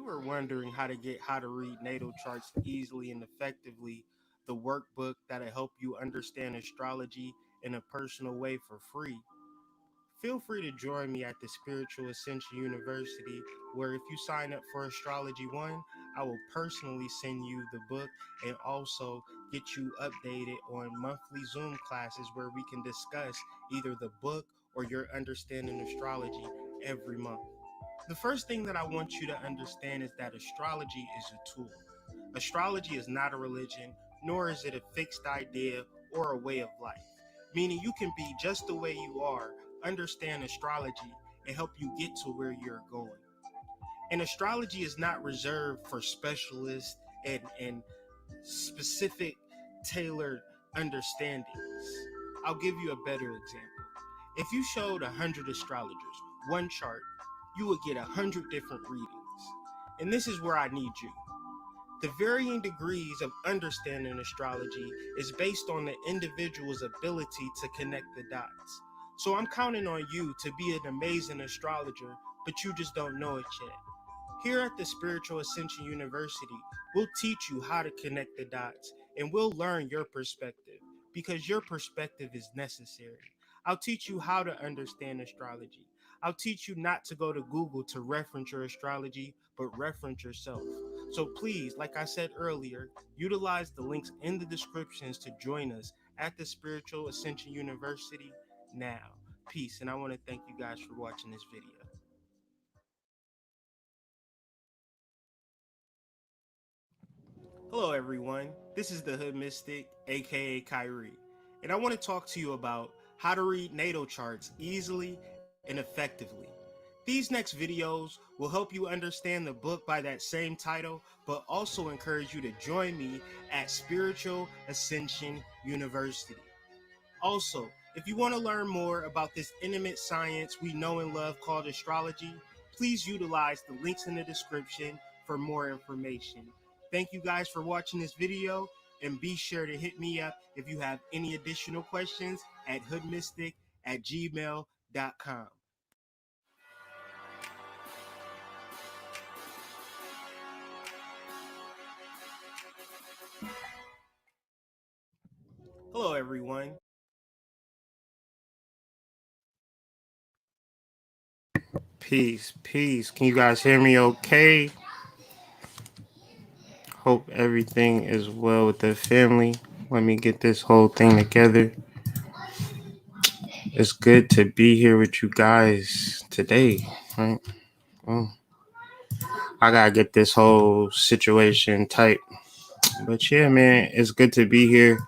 you were wondering how to get how to read natal charts easily and effectively, the workbook that'll help you understand astrology in a personal way for free, feel free to join me at the Spiritual Ascension University, where if you sign up for Astrology One, I will personally send you the book and also get you updated on monthly Zoom classes where we can discuss either the book or your understanding astrology every month. The first thing that I want you to understand is that astrology is a tool. Astrology is not a religion, nor is it a fixed idea or a way of life, meaning you can be just the way you are, understand astrology, and help you get to where you're going. And astrology is not reserved for specialists and specific tailored understandings. I'll give you a better example. If you showed 100 astrologers one chart, you would get 100 different readings. And this is where I need you. The varying degrees of understanding astrology is based on the individual's ability to connect the dots. So I'm counting on you to be an amazing astrologer, but you just don't know it yet. Here at the Spiritual Ascension University, we'll teach you how to connect the dots and we'll learn your perspective because your perspective is necessary. I'll teach you how to understand astrology. I'll teach you not to go to Google to reference your astrology, but reference yourself. So please, like I said earlier, utilize the links in the descriptions to join us at the Spiritual Ascension University now. Peace, and I want to thank you guys for watching this video. Hello, everyone. This is the Hood Mystic, aka Kyrie, and I want to talk to you about how to read natal charts easily and effectively. These next videos will help you understand the book by that same title, but also encourage you to join me at Spiritual Ascension University. Also, if you want to learn more about this intimate science we know and love called astrology, please utilize the links in the description for more information. Thank you guys for watching this video, and be sure to hit me up if you have any additional questions at hoodmystic@gmail.com. Hello, everyone. Peace, peace. Can you guys hear me okay? Hope everything is well with the family. Let me get this whole thing together. It's good to be here with you guys today, right? Well, I gotta get this whole situation tight. But yeah, man, it's good to be here.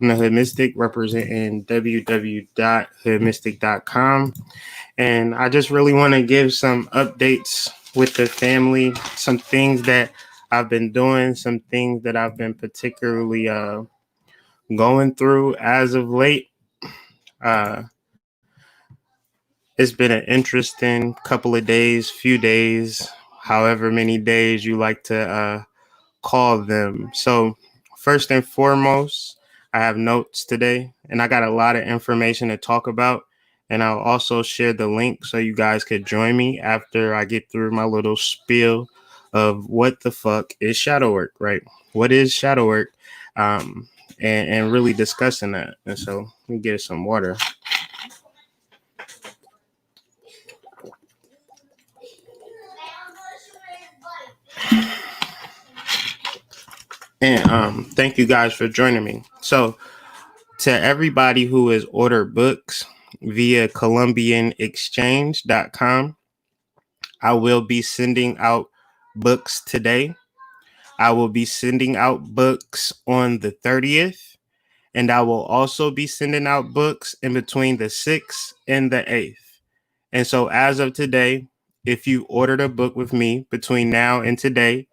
I'm the Hood Mystic representing www.hoodmystic.com. And I just really want to give some updates with the family, some things that I've been doing, some things that I've been particularly going through as of late. Uh, it's been an interesting couple of days, few days, however many days you like to call them. So first and foremost, I have notes today, and I got a lot of information to talk about. And I'll also share the link so you guys could join me after I get through my little spiel of what the fuck is shadow work, right? What is shadow work? And really discussing that. And so let me get some water. And thank you guys for joining me. So to everybody who has ordered books via columbianexchange.com, I will be sending out books today. I will be sending out books on the 30th, and I will also be sending out books in between the 6th and the 8th. And so as of today, if you ordered a book with me between now and today,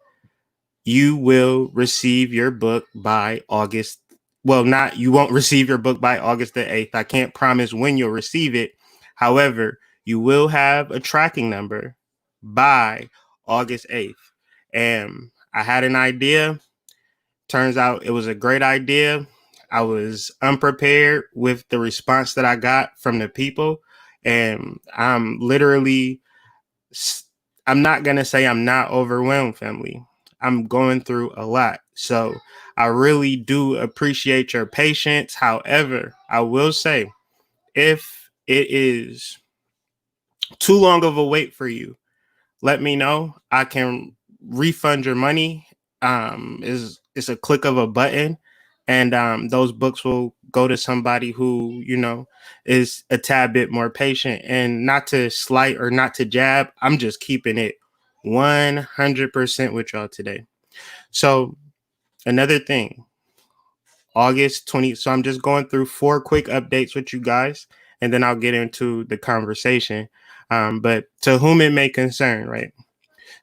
you will receive your book by August. Well, not you won't receive your book by August the 8th. I can't promise when you'll receive it. However, you will have a tracking number by August 8th. And I had an idea. Turns out it was a great idea. I was unprepared with the response that I got from the people. And I'm literally I'm not going to say I'm not overwhelmed, family. I'm going through a lot. So I really do appreciate your patience. However, I will say if it is too long of a wait for you, let me know. I can refund your money. Is it's a click of a button, and those books will go to somebody who is a tad bit more patient. And not to slight or not to jab, I'm just keeping it 100% with y'all today. So another thing, August 20. So I'm just going through 4 quick updates with you guys, and then I'll get into the conversation. But to whom it may concern, right?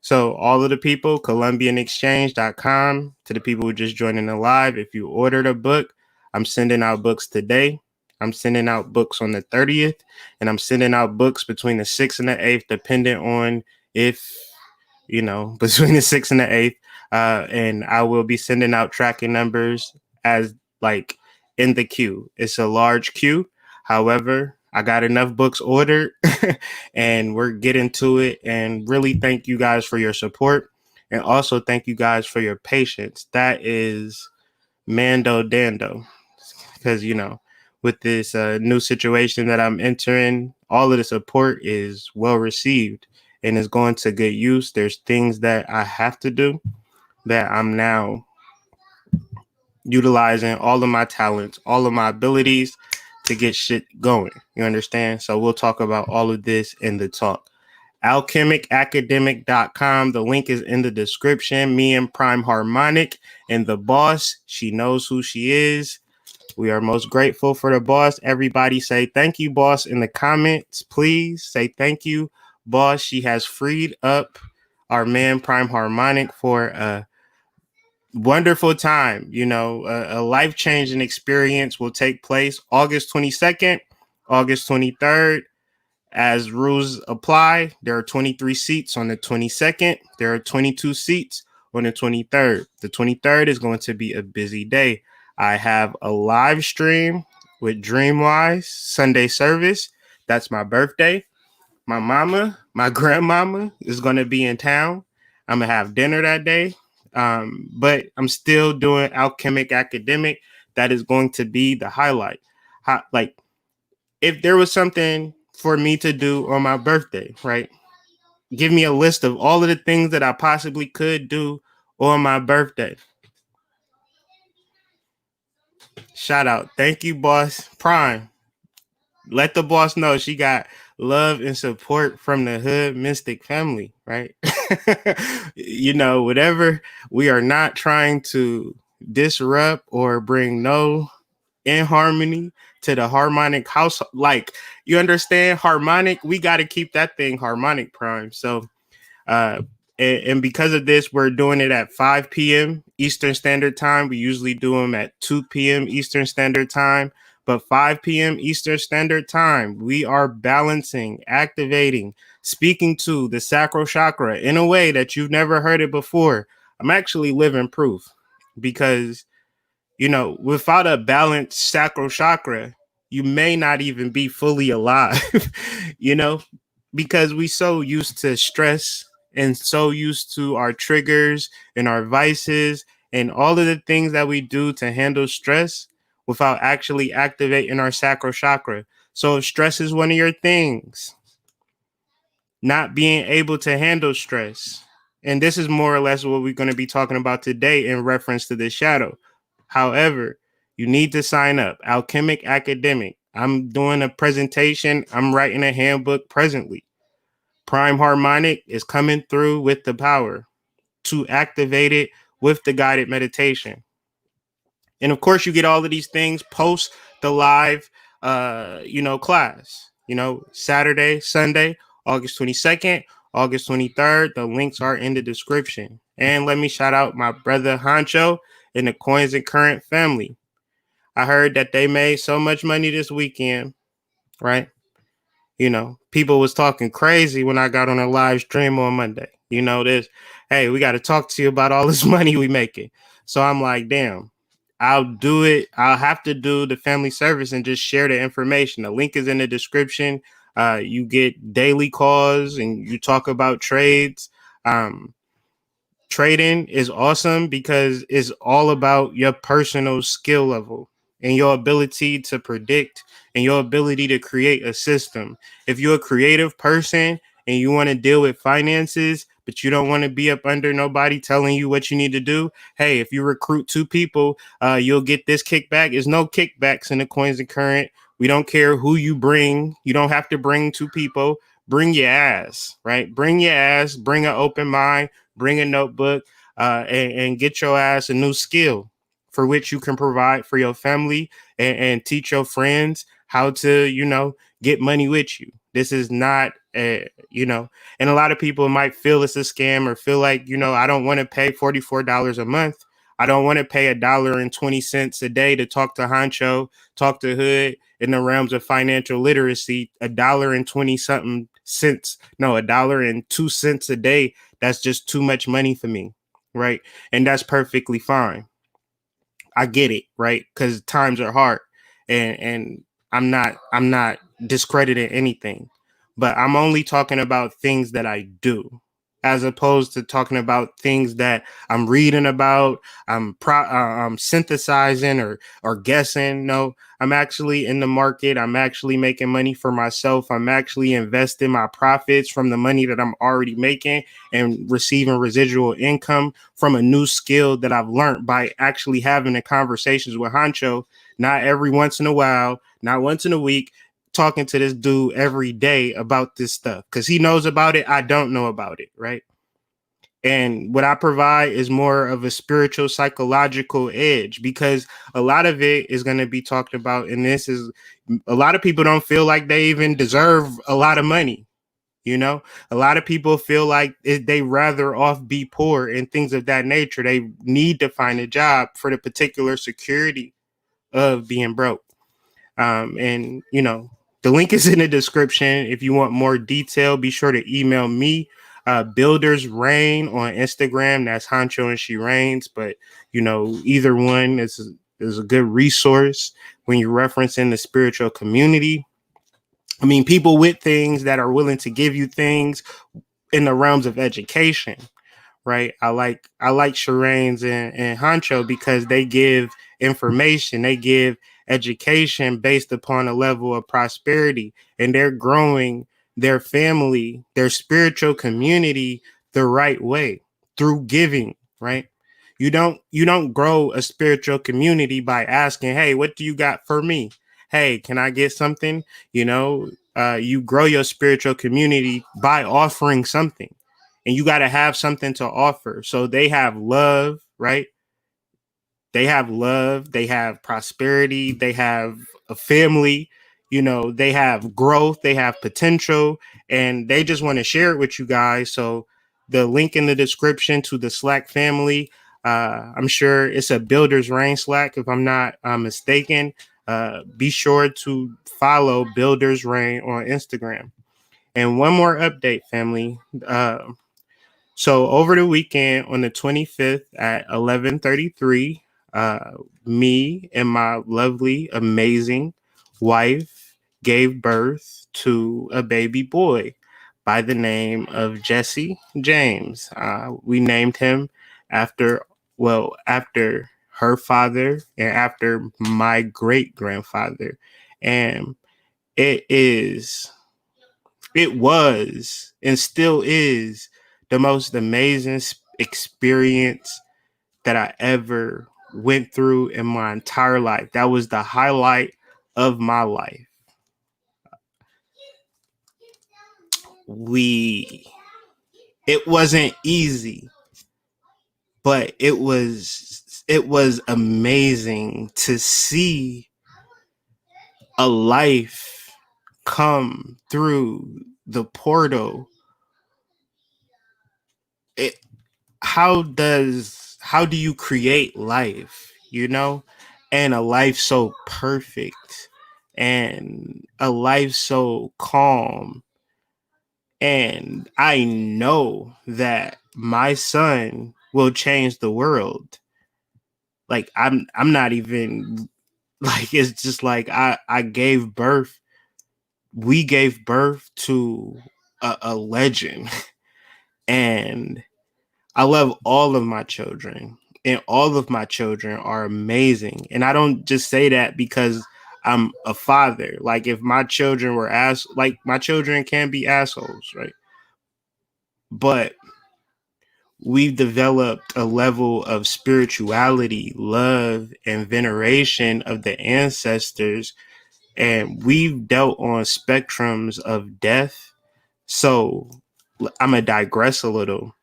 So all of the people, columbianexchange.com, to the people who just joining the live, if you ordered a book, I'm sending out books today. I'm sending out books on the 30th, and I'm sending out books between the 6th and the 8th, depending on if, between the 6th and the 8th. And I will be sending out tracking numbers as like in the queue. It's a large queue. However, I got enough books ordered and we're getting to it. And really thank you guys for your support. And also thank you guys for your patience. That is Mando Dando. Because, with this new situation that I'm entering, all of the support is well received and is going to good use. There's things that I have to do that I'm now utilizing all of my talents, all of my abilities to get shit going. You understand? So we'll talk about all of this in the talk. alchemicacademic.com. The link is in the description. Me and Prime Harmonic and the boss. She knows who she is. We are most grateful for the boss. Everybody say thank you, boss, in the comments. Please say thank you, boss. She has freed up our man Prime Harmonic for a wonderful time. A life-changing experience will take place August 22nd, August 23rd. As rules apply, there are 23 seats on the 22nd. There are 22 seats on the 23rd. The 23rd is going to be a busy day. I have a live stream with Dreamwise Sunday service. That's my birthday. My mama, my grandmama is going to be in town. I'm going to have dinner that day. But I'm still doing Alchemic Academic. That is going to be the highlight. If there was something for me to do on my birthday, right? Give me a list of all of the things that I possibly could do on my birthday. Shout out. Thank you, boss. Prime. Let the boss know she got love and support from the Hood Mystic family, right? Whatever. We are not trying to disrupt or bring no inharmony to the harmonic house. Like, you understand, harmonic, we got to keep that thing harmonic, Prime. So and because of this, we're doing it at 5 p.m. Eastern Standard Time. We usually do them at 2 p.m. Eastern Standard Time, but 5 p.m. Eastern Standard Time, we are balancing, activating, speaking to the sacral chakra in a way that you've never heard it before. I'm actually living proof because, without a balanced sacral chakra, you may not even be fully alive, because we so used to stress and so used to our triggers and our vices and all of the things that we do to handle stress without actually activating our sacral chakra. So if stress is one of your things, not being able to handle stress, and this is more or less what we're going to be talking about today in reference to the shadow. However, you need to sign up. Alchemic Academic. I'm doing a presentation. I'm writing a handbook presently. Prime Harmonic is coming through with the power to activate it with the guided meditation. And of course, you get all of these things post the live, class. Saturday, Sunday, August 22nd, August 23rd. The links are in the description. And let me shout out my brother Honcho and the Coins and Current family. I heard that they made so much money this weekend, right? People was talking crazy when I got on a live stream on Monday. Hey, we got to talk to you about all this money we making. So I'm like, damn, I'll do it. I'll have to do the family service and just share the information. The link is in the description. You get daily calls and you talk about trades. Um, Trading is awesome because it's all about your personal skill level and your ability to predict and your ability to create a system. If you're a creative person and you want to deal with finances, but you don't want to be up under nobody telling you what you need to do, hey, if you recruit two people, you'll get this kickback. There's no kickbacks in the coins and current. We don't care who you bring. You don't have to bring two people. Bring your ass, right? Bring your ass, bring an open mind, bring a notebook, and get your ass a new skill for which you can provide for your family and teach your friends how to, get money with you. This is not, and a lot of people might feel it's a scam or feel like, I don't want to pay $44 a month. I don't want to pay $1.20 a day to talk to Honcho, talk to Hood in the realms of financial literacy. $1.20 something cents, no, $1.02 a day. That's just too much money for me, right? And that's perfectly fine. I get it, right? Because times are hard, and I'm not discrediting anything, but I'm only talking about things that I do, as opposed to talking about things that I'm reading about, I'm synthesizing or guessing. No, I'm actually in the market. I'm actually making money for myself. I'm actually investing my profits from the money that I'm already making and receiving residual income from a new skill that I've learned by actually having the conversations with Honcho, not every once in a while, not once in a week, talking to this dude every day about this stuff because he knows about it. I don't know about it, right? And what I provide is more of a spiritual, psychological edge because a lot of it is going to be talked about. And this is a lot of people don't feel like they even deserve a lot of money. A lot of people feel like they rather off be poor and things of that nature. They need to find a job for the particular security of being broke. And the link is in the description. If you want more detail, be sure to email me. Builders Rain on Instagram. That's Honcho and She Rains. But either one is a good resource when you're referencing the spiritual community. I mean, people with things that are willing to give you things in the realms of education, right? I like Shireen's and Honcho because they give information, they give education based upon a level of prosperity, and they're growing their family, their spiritual community the right way through giving, right? You don't grow a spiritual community by asking, "Hey, what do you got for me? Hey, can I get something?" You grow your spiritual community by offering something, and you got to have something to offer. So they have love, right? They have love, they have prosperity, they have a family, they have growth, they have potential, and they just want to share it with you guys. So the link in the description to the Slack family, I'm sure it's a Builders Rain Slack, if I'm not mistaken. Be sure to follow Builders Rain on Instagram. And one more update, family. So over the weekend on the 25th at 11:33, me and my lovely, amazing wife gave birth to a baby boy by the name of Jesse James. We named him after her father and after my great grandfather. And it is it was and still is the most amazing experience that I ever went through in my entire life. That was the highlight of my life. It wasn't easy, but it was amazing to see a life come through the portal. It how do you create life, and a life so perfect and a life so calm, and I know that my son will change the world. Like I'm not even, like, it's just like I gave birth we gave birth to a legend. And I love all of my children, and all of my children are amazing. And I don't just say that because I'm a father. Like, if my children were like, my children can be assholes, right? But we've developed a level of spirituality, love, and veneration of the ancestors, and we've dealt on spectrums of death. So I'm gonna digress a little.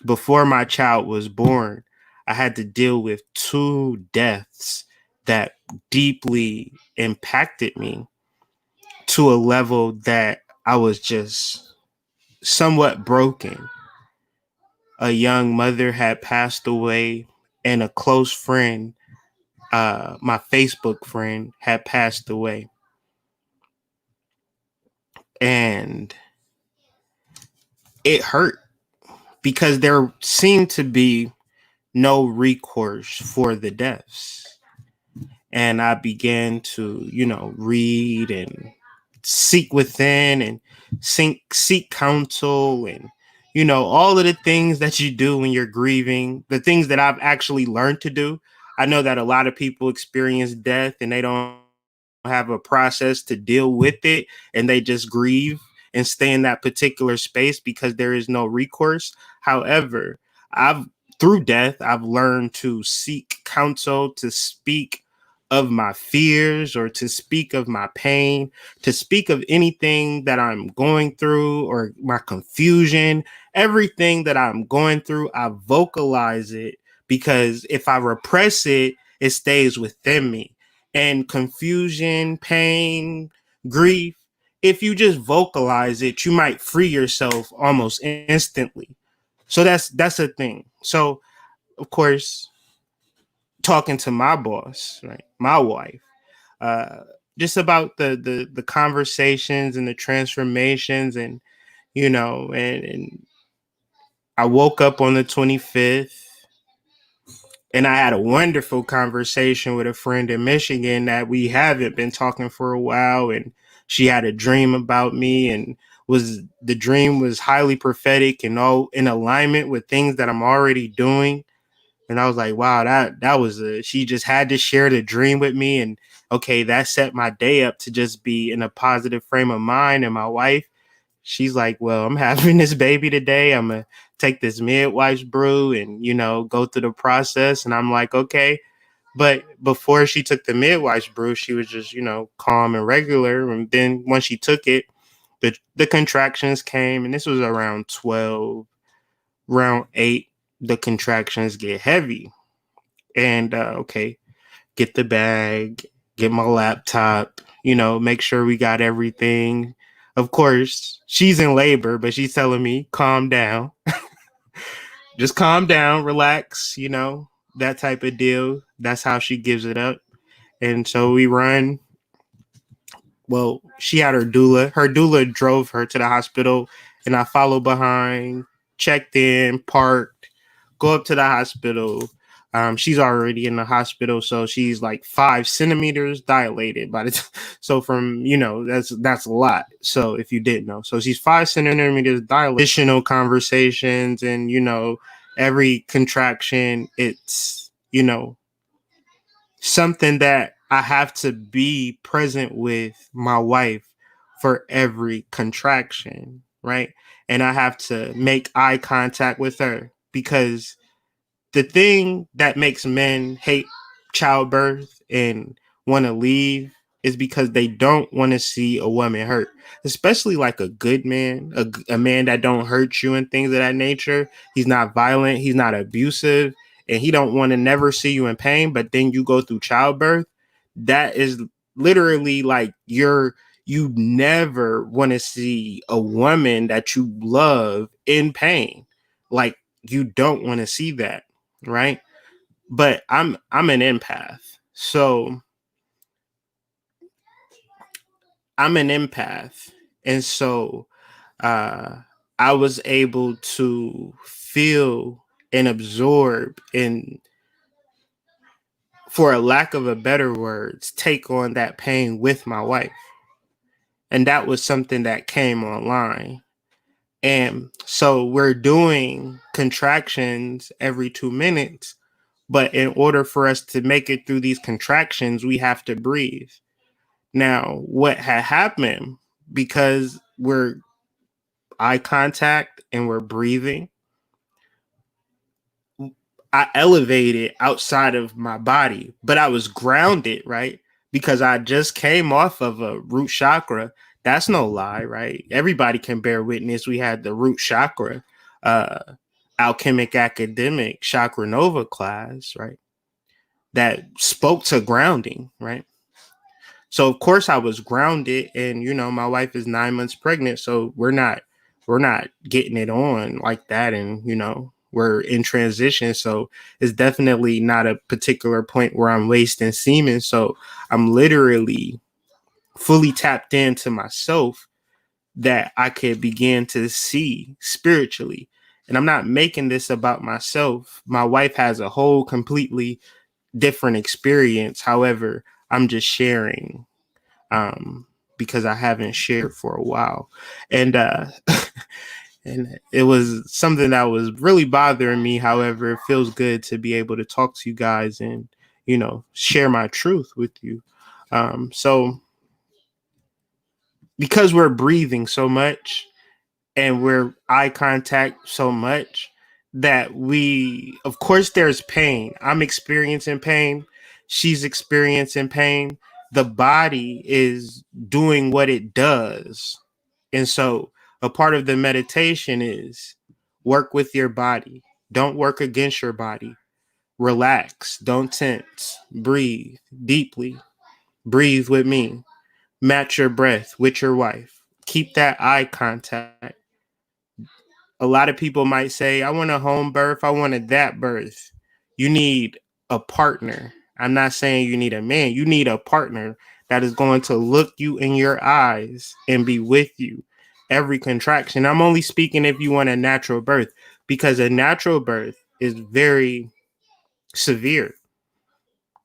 Before my child was born, I had to deal with two deaths that deeply impacted me to a level that I was just somewhat broken. A young mother had passed away, and a close friend, my Facebook friend, had passed away. And it hurt because there seemed to be no recourse for the deaths. And I began to, read and seek within and seek counsel, and all of the things that you do when you're grieving, the things that I've actually learned to do. I know that a lot of people experience death and they don't have a process to deal with it, and they just grieve and stay in that particular space because there is no recourse. However, I've through death, I've learned to seek counsel, to speak of my fears, or to speak of my pain, to speak of anything that I'm going through, or my confusion. Everything that I'm going through, I vocalize it, because if I repress it, it stays within me. And confusion, pain, grief, if you just vocalize it, you might free yourself almost instantly. So that's a thing. So, of course, talking to my boss, right, my wife, uh, just about the conversations and the transformations, and and I woke up on the 25th, and I had a wonderful conversation with a friend in Michigan that we haven't been talking for a while, and she had a dream about me, and was the dream was highly prophetic and all in alignment with things that I'm already doing. And I was like, wow, that was she just had to share the dream with me. And okay, that set my day up to just be in a positive frame of mind. And my wife, she's like, well, I'm having this baby today. I'm gonna take this midwife's brew and go through the process. And I'm like, okay. But before she took the midwife's brew, she was just calm and regular. And then once she took it, the contractions came, and this was around 12, round 8. The contractions get heavy, and okay, get the bag, get my laptop, make sure we got everything. Of course, she's in labor, but she's telling me, calm down, just calm down, relax, that type of deal. That's how she gives it up. And so we run. Well, she had her doula. Her doula drove her to the hospital, and I followed behind, checked in, parked, go up to the hospital. She's already in the hospital, so she's like 5 centimeters dilated so from that's a lot. So if you didn't know, so she's 5 centimeters dilated. Additional conversations, and every contraction, it's something that I have to be present with my wife for every contraction, right? And I have to make eye contact with her, because the thing that makes men hate childbirth and want to leave is because they don't want to see a woman hurt, especially like a good man, a man that don't hurt you and things of that nature. He's not violent, he's not abusive, and he don't want to never see you in pain. But then you go through childbirth, that is literally like you never want to see a woman that you love in pain. Like, you don't want to see that, right? But I'm an empath. So I'm an empath. And so uh I was able to feel and absorb, and, for a lack of a better words, take on that pain with my wife. And that was something that came online. And so we're doing contractions every 2 minutes. But in order for us to make it through these contractions, we have to breathe. Now, what had happened, because we're eye contact and we're breathing, I elevated outside of my body, but I was grounded, right? Because I just came off of a root chakra. That's no lie, right? Everybody can bear witness. We had the root chakra, uh, alchemic academic chakra nova class, right? That spoke to grounding, right? So of course I was grounded, and my wife is 9 months pregnant, so we're not getting it on like that, and we're in transition, so it's definitely not a particular point where I'm wasting semen. So I'm literally fully tapped into myself, that I could begin to see spiritually. And I'm not making this about myself. My wife has a whole completely different experience. However, I'm just sharing, because I haven't shared for a while. And and it was something that was really bothering me. However, it feels good to be able to talk to you guys and, share my truth with you. So because we're breathing so much and we're eye contact so much, that we, of course, there's pain. I'm experiencing pain. She's experiencing pain. The body is doing what it does. And so a part of the meditation is work with your body. Don't work against your body. Relax. Don't tense. Breathe deeply. Breathe with me. Match your breath with your wife. Keep that eye contact. A lot of people might say, I want a home birth. I wanted that birth. You need a partner. I'm not saying you need a man. You need a partner that is going to look you in your eyes and be with you every contraction. I'm only speaking if you want a natural birth, because a natural birth is very severe.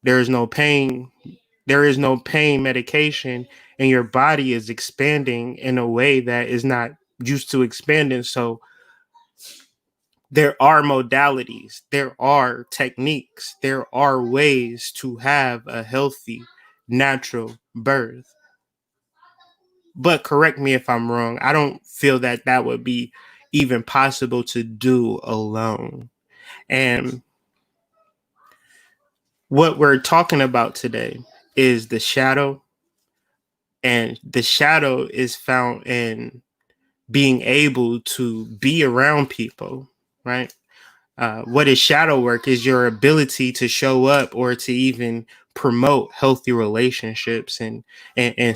There is no pain. There is no pain medication, and your body is expanding in a way that is not used to expanding. So there are modalities, there are techniques, there are ways to have a healthy, natural birth. But correct me if I'm wrong, I don't feel that that would be even possible to do alone. And what we're talking about today is the shadow, and the shadow is found in being able to be around people, right? What is shadow work is your ability to show up or to even promote healthy relationships, and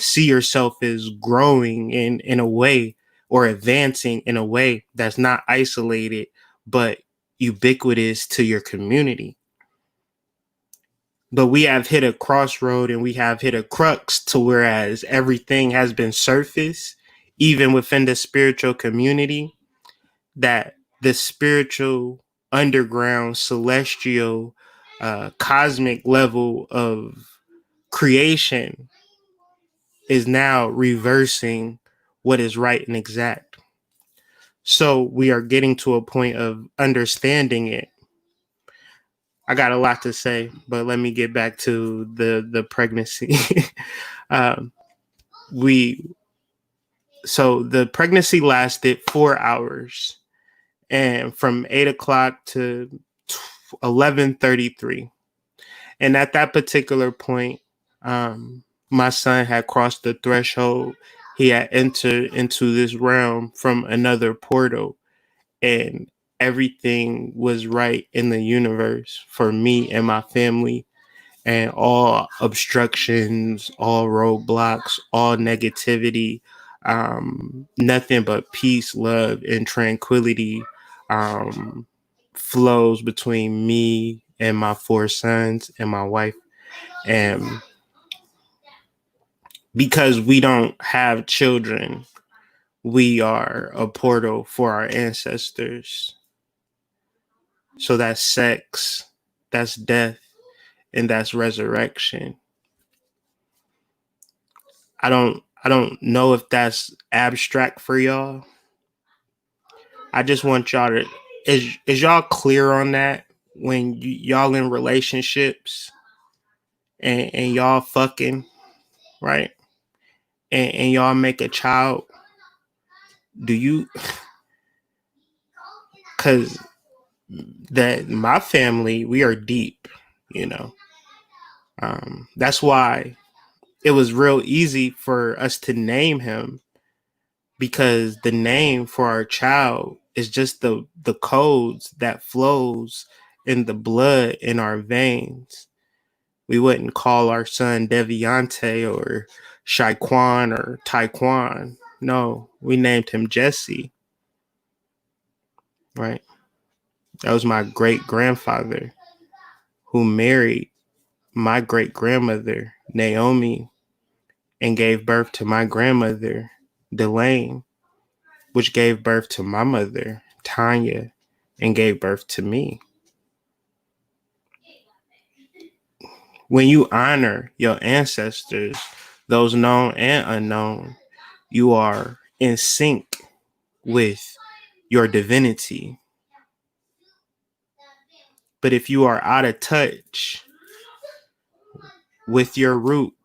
see yourself as growing in a way, or advancing in a way that's not isolated but ubiquitous to your community. But we have hit a crossroad, and we have hit a crux to whereas everything has been surfaced, even within the spiritual community, that the spiritual, underground, celestial, cosmic level of creation is now reversing what is right and exact. So we are getting to a point of understanding it. I got a lot to say, but let me get back to the pregnancy. um, we so the pregnancy lasted 4 hours, and from 8 o'clock to 11:33. And at that particular point, my son had crossed the threshold. He had entered into this realm from another portal, and everything was right in the universe for me and my family. And all obstructions, all roadblocks, all negativity, nothing but peace, love, and tranquility um, flows between me and my 4 sons and my wife. And because we don't have children, we are a portal for our ancestors. So that's sex, that's death, and that's resurrection. I don't I don't know if that's abstract for y'all. I just want y'all to is y'all clear on that when y'all in relationships and y'all fucking, right? And y'all make a child, do you, cause that my family, we are deep, you know. That's why it was real easy for us to name him, because the name for our child is just the codes that flows in the blood in our veins. We wouldn't call our son Deviante or Shaquan or Taekwon. No, we named him Jesse, right? That was my great grandfather who married my great grandmother, Naomi, and gave birth to my grandmother, Delane, which gave birth to my mother, Tanya, and gave birth to me. When you honor your ancestors, those known and unknown, you are in sync with your divinity. But if you are out of touch with your root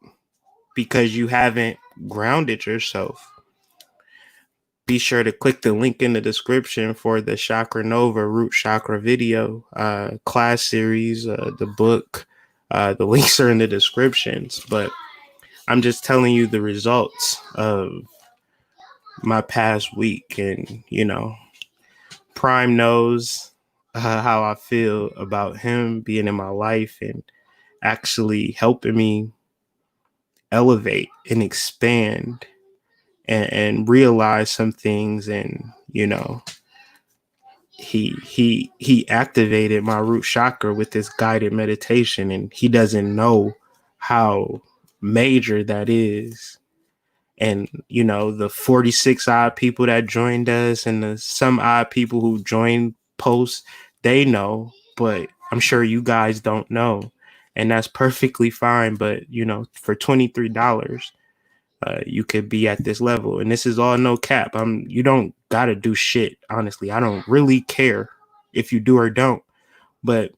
because you haven't grounded yourself, be sure to click the link in the description for the Chakra Nova Root Chakra video class series, the book. The links are in the descriptions, but I'm just telling you the results of my past week. And, you know, Prime knows how I feel about him being in my life and actually helping me elevate and expand and realize some things. And, you know, he activated my root chakra with this guided meditation, and he doesn't know how major that is. And, you know, the 46 odd people that joined us and the some odd people who joined posts, they know, but I'm sure you guys don't know. And that's perfectly fine. But, you know, for $23, you could be at this level. And this is all no cap. You don't got to do shit. Honestly, I don't really care if you do or don't. But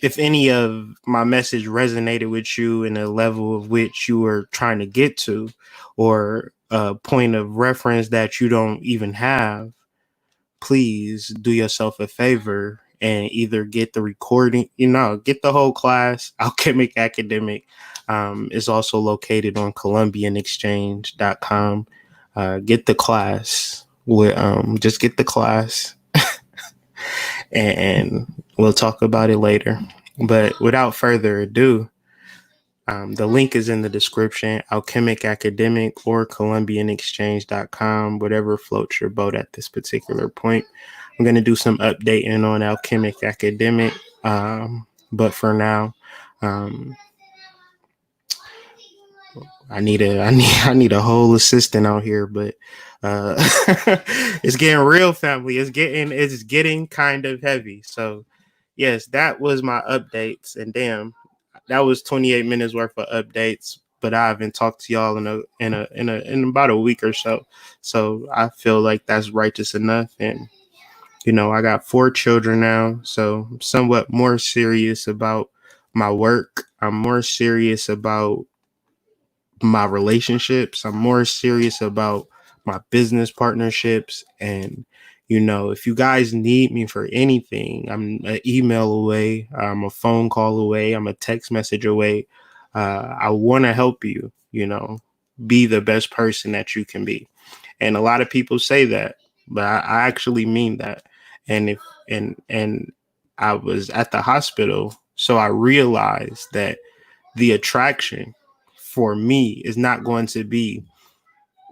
if any of my message resonated with you in a level of which you were trying to get to, or a point of reference that you don't even have, please do yourself a favor and either get the recording, get the whole class. Alchemic Academic is also located on ColumbianExchange.com. Get the class. Just get the class. and we'll talk about it later. But without further ado, the link is in the description, Alchemic Academic or ColumbianExchange.com, whatever floats your boat at this particular point. I'm going to do some updating on Alchemic Academic, but for now, I need a whole assistant out here, but it's getting real, family. It's getting kind of heavy. So yes, that was my updates, and damn, that was 28 minutes worth of updates. But I haven't talked to y'all in about a week or so. So I feel like that's righteous enough. And you know, I got 4 children now, so I'm somewhat more serious about my work. I'm more serious about my relationships. I'm more serious about my business partnerships. And, you know, if you guys need me for anything, I'm an email away, I'm a phone call away, I'm a text message away. I want to help you, you know, be the best person that you can be. And a lot of people say that, but I actually mean that. And I was at the hospital, so I realized that the attraction for me is not going to be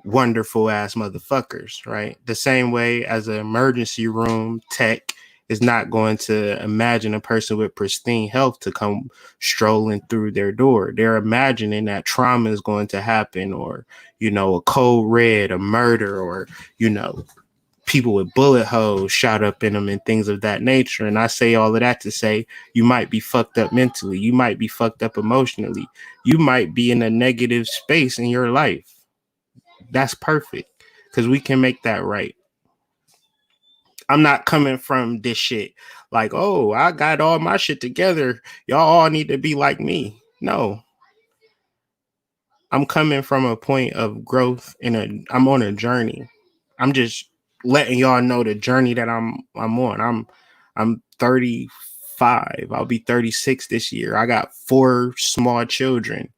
wonderful ass motherfuckers, right? The same way as an emergency room tech is not going to imagine a person with pristine health to come strolling through their door. They're imagining that trauma is going to happen, or, you know, a cold red, a murder, or, you know, people with bullet holes shot up in them and things of that nature. And I say all of that to say you might be fucked up mentally. You might be fucked up emotionally. You might be in a negative space in your life. That's perfect because we can make that right. I'm not coming from this shit like, oh, I got all my shit together. Y'all all need to be like me. No, I'm coming from a point of growth I'm on a journey. I'm just letting y'all know the journey that I'm on. I'm 35. I'll be 36 this year. I got 4 small children.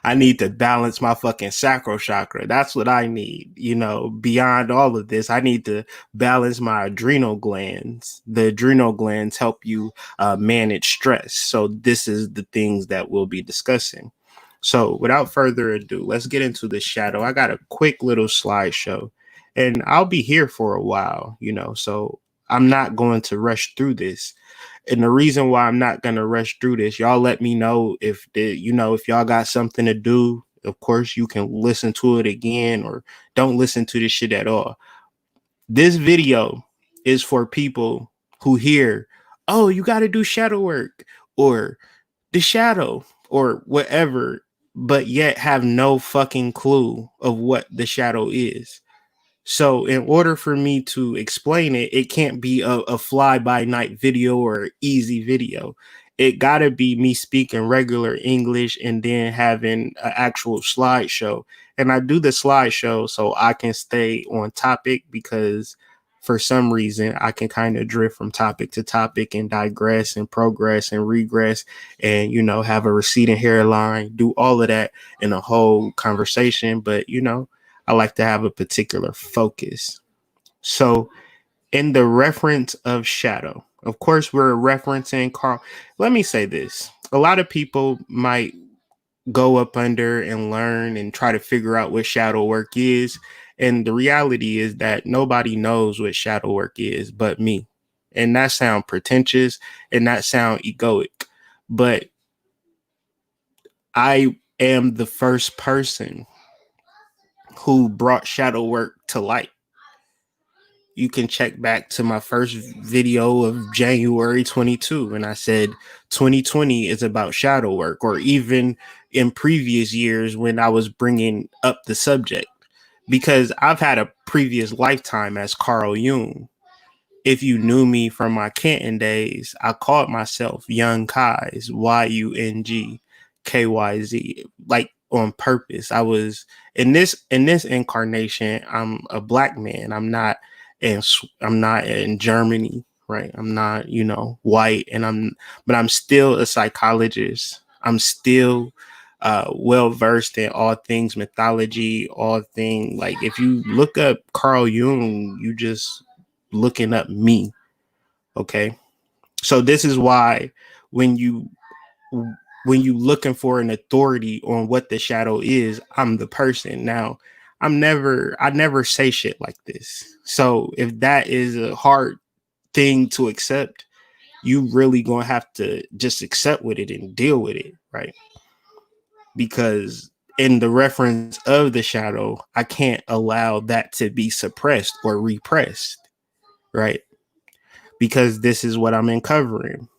I need to balance my fucking sacral chakra. That's what I need. Beyond all of this, I need to balance my adrenal glands. The adrenal glands help you manage stress. So this is the things that we'll be discussing. So without further ado, let's get into the shadow. I got a quick little slideshow and I'll be here for a while, so I'm not going to rush through this. And the reason why I'm not gonna rush through this, y'all let me know if y'all got something to do. Of course, you can listen to it again or don't listen to this shit at all. This video is for people who hear, oh, you got to do shadow work or the shadow or whatever, but yet have no fucking clue of what the shadow is. So in order for me to explain it, it can't be a fly by night video or easy video. It gotta be me speaking regular English and then having an actual slideshow. And I do the slideshow so I can stay on topic because for some reason I can kind of drift from topic to topic and digress and progress and regress and, have a receding hairline, do all of that in a whole conversation. But, I like to have a particular focus. So, in the reference of shadow, of course, we're referencing Carl. Let me say this. A lot of people might go up under and learn and try to figure out what shadow work is. And the reality is that nobody knows what shadow work is but me. And that sound pretentious and that sound egoic. But I am the first person who brought shadow work to light. You can check back to my first video of January 22 and I said 2020 is about shadow work, or even in previous years when I was bringing up the subject, because I've had a previous lifetime as Carl Jung. If you knew me from my Canton days, I called myself Young Kai's, YUNGKYZ, like on purpose. I was in this incarnation. I'm a black man. I'm not in Germany, right? I'm not, white, but I'm still a psychologist. I'm still well versed in all things mythology, all things like if you look up Carl Jung, you just looking up me. Okay. So this is why when you looking for an authority on what the shadow is, I'm the person. Now, I never say shit like this. So if that is a hard thing to accept, you really gonna have to just accept with it and deal with it, right? Because in the reference of the shadow, I can't allow that to be suppressed or repressed, right? Because this is what I'm uncovering.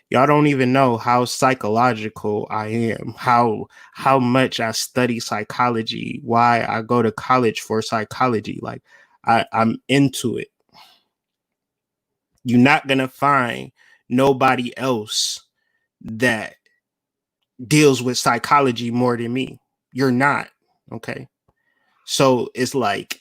Y'all don't even know how psychological I am, how much I study psychology, why I go to college for psychology. Like I'm into it. You're not gonna find nobody else that deals with psychology more than me. You're not. Okay. So it's like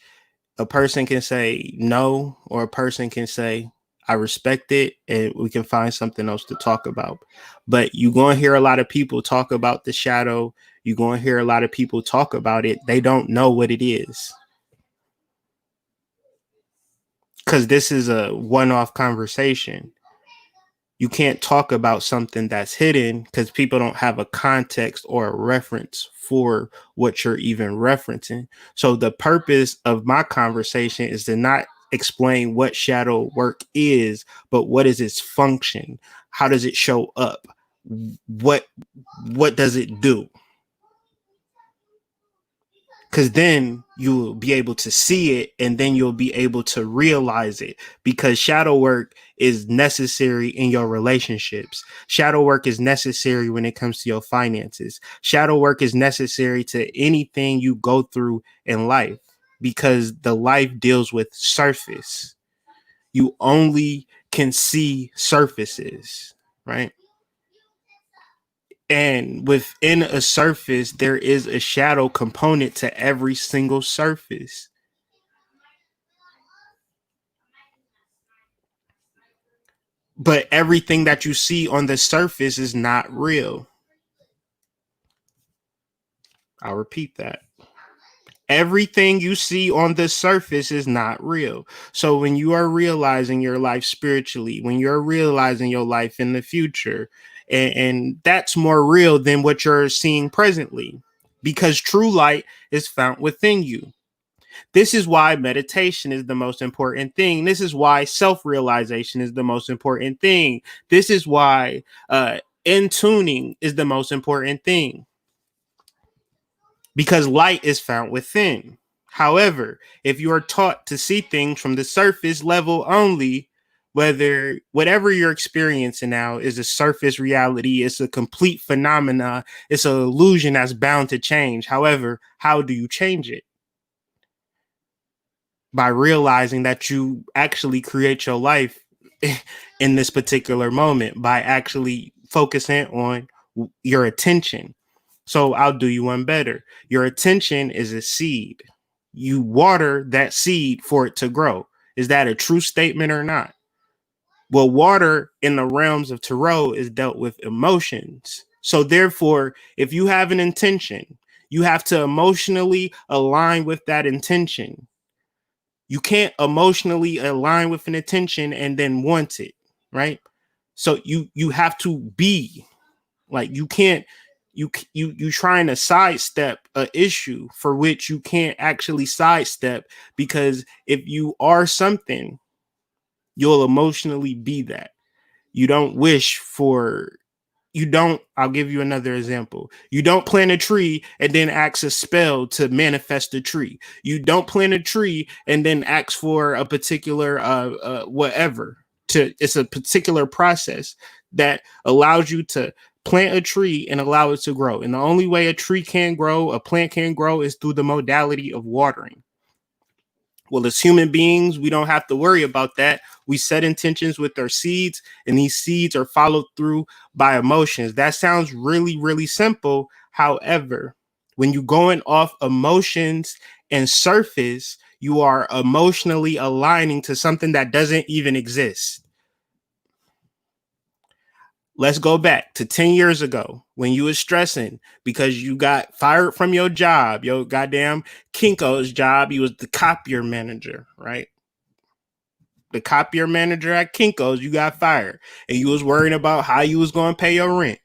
a person can say no, or a person can say, I respect it, and we can find something else to talk about. But you're going to hear a lot of people talk about the shadow. You're going to hear a lot of people talk about it. They don't know what it is. Because this is a one-off conversation. You can't talk about something that's hidden because people don't have a context or a reference for what you're even referencing. So the purpose of my conversation is to not explain what shadow work is, but what is its function? How does it show up? What does it do? because then you'll be able to see it and then you'll be able to realize it, because shadow work is necessary in your relationships. Shadow work is necessary when it comes to your finances. Shadow work is necessary to anything you go through in life, because the life deals with surface. You only can see surfaces, right? And within a surface, there is a shadow component to every single surface. But everything that you see on the surface is not real. I'll repeat that. Everything you see on the surface is not real. So when you are realizing your life spiritually, when you're realizing your life in the future, and that's more real than what you're seeing presently, because true light is found within you. This is why meditation is the most important thing. This is why self-realization is the most important thing. This is why in tuning is the most important thing, because light is found within. However, if you are taught to see things from the surface level only, whether whatever you're experiencing now is a surface reality, it's a complete phenomena, it's an illusion that's bound to change. However, how do you change it? By realizing that you actually create your life in this particular moment, by actually focusing on your attention. So I'll do you one better. Your attention is a seed. You water that seed for it to grow. Is that a true statement or not? Well, water in the realms of tarot is dealt with emotions. So therefore, if you have an intention, you have to emotionally align with that intention. You can't emotionally align with an intention and then want it, right? So you have to be like, you can't, you trying to sidestep a issue for which you can't actually sidestep, because if you are something, you'll emotionally be that. You don't wish for, you don't, I'll give you another example. You don't plant a tree and then ask a spell to manifest a tree. You don't plant a tree and then ask for a particular whatever. To, it's a particular process that allows you to plant a tree and allow it to grow. And the only way a tree can grow, a plant can grow, is through the modality of watering. Well, as human beings, we don't have to worry about that. We set intentions with our seeds, and these seeds are followed through by emotions. That sounds really, really simple. However, when you're going off emotions and surface, you are emotionally aligning to something that doesn't even exist. Let's go back to 10 years ago when you was stressing because you got fired from your job, your goddamn Kinko's job. You was the copier manager, right? The copier manager at Kinko's, you got fired, and you was worrying about how you was going to pay your rent.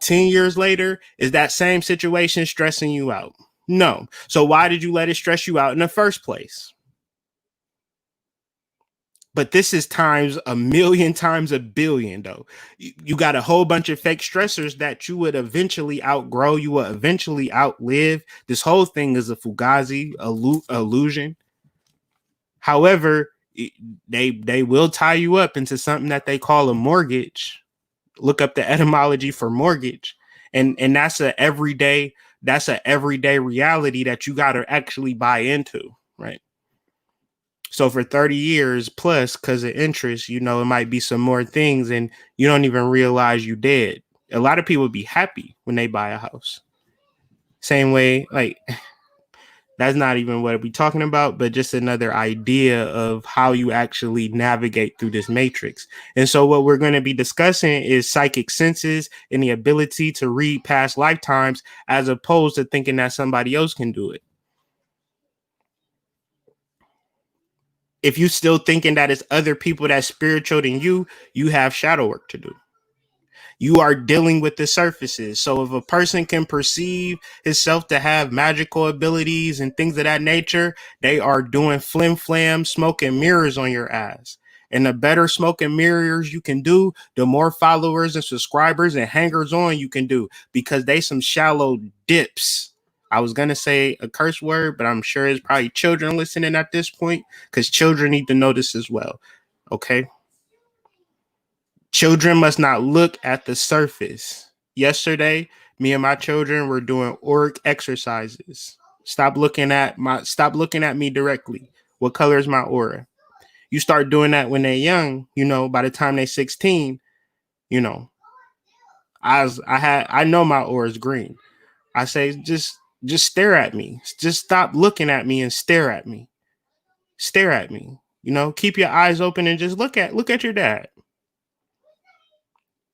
10 years later, is that same situation stressing you out? No. So why did you let it stress you out in the first place? But this is times a million, times a billion, though. You got a whole bunch of fake stressors that you would eventually outgrow. You will eventually outlive. This whole thing is a fugazi illusion. However, they will tie you up into something that they call a mortgage. Look up the etymology for mortgage, and that's a everyday reality that you got to actually buy into, right? So for 30 years plus, because of interest, it might be some more things, and you don't even realize you did. A lot of people be happy when they buy a house. Same way, like, that's not even what we're talking about, but just another idea of how you actually navigate through this matrix. And so what we're going to be discussing is psychic senses and the ability to read past lifetimes, as opposed to thinking that somebody else can do it. If you still thinking that it's other people that's spiritual than you have shadow work to do. You are dealing with the surfaces. So if a person can perceive himself to have magical abilities and things of that nature, they are doing flim flam, smoke and mirrors on your ass. And the better smoke and mirrors you can do, the more followers and subscribers and hangers on you can do, because they some shallow dips. I was gonna say a curse word, but I'm sure it's probably children listening at this point because children need to know this as well. Okay. Children must not look at the surface. Yesterday, me and my children were doing auric exercises. Stop looking at me directly. What color is my aura? You start doing that when they're young, by the time they're 16, you know, I know my aura is green. I say just stare at me. Just stop looking at me and stare at me. Stare at me. Keep your eyes open and just look at your dad.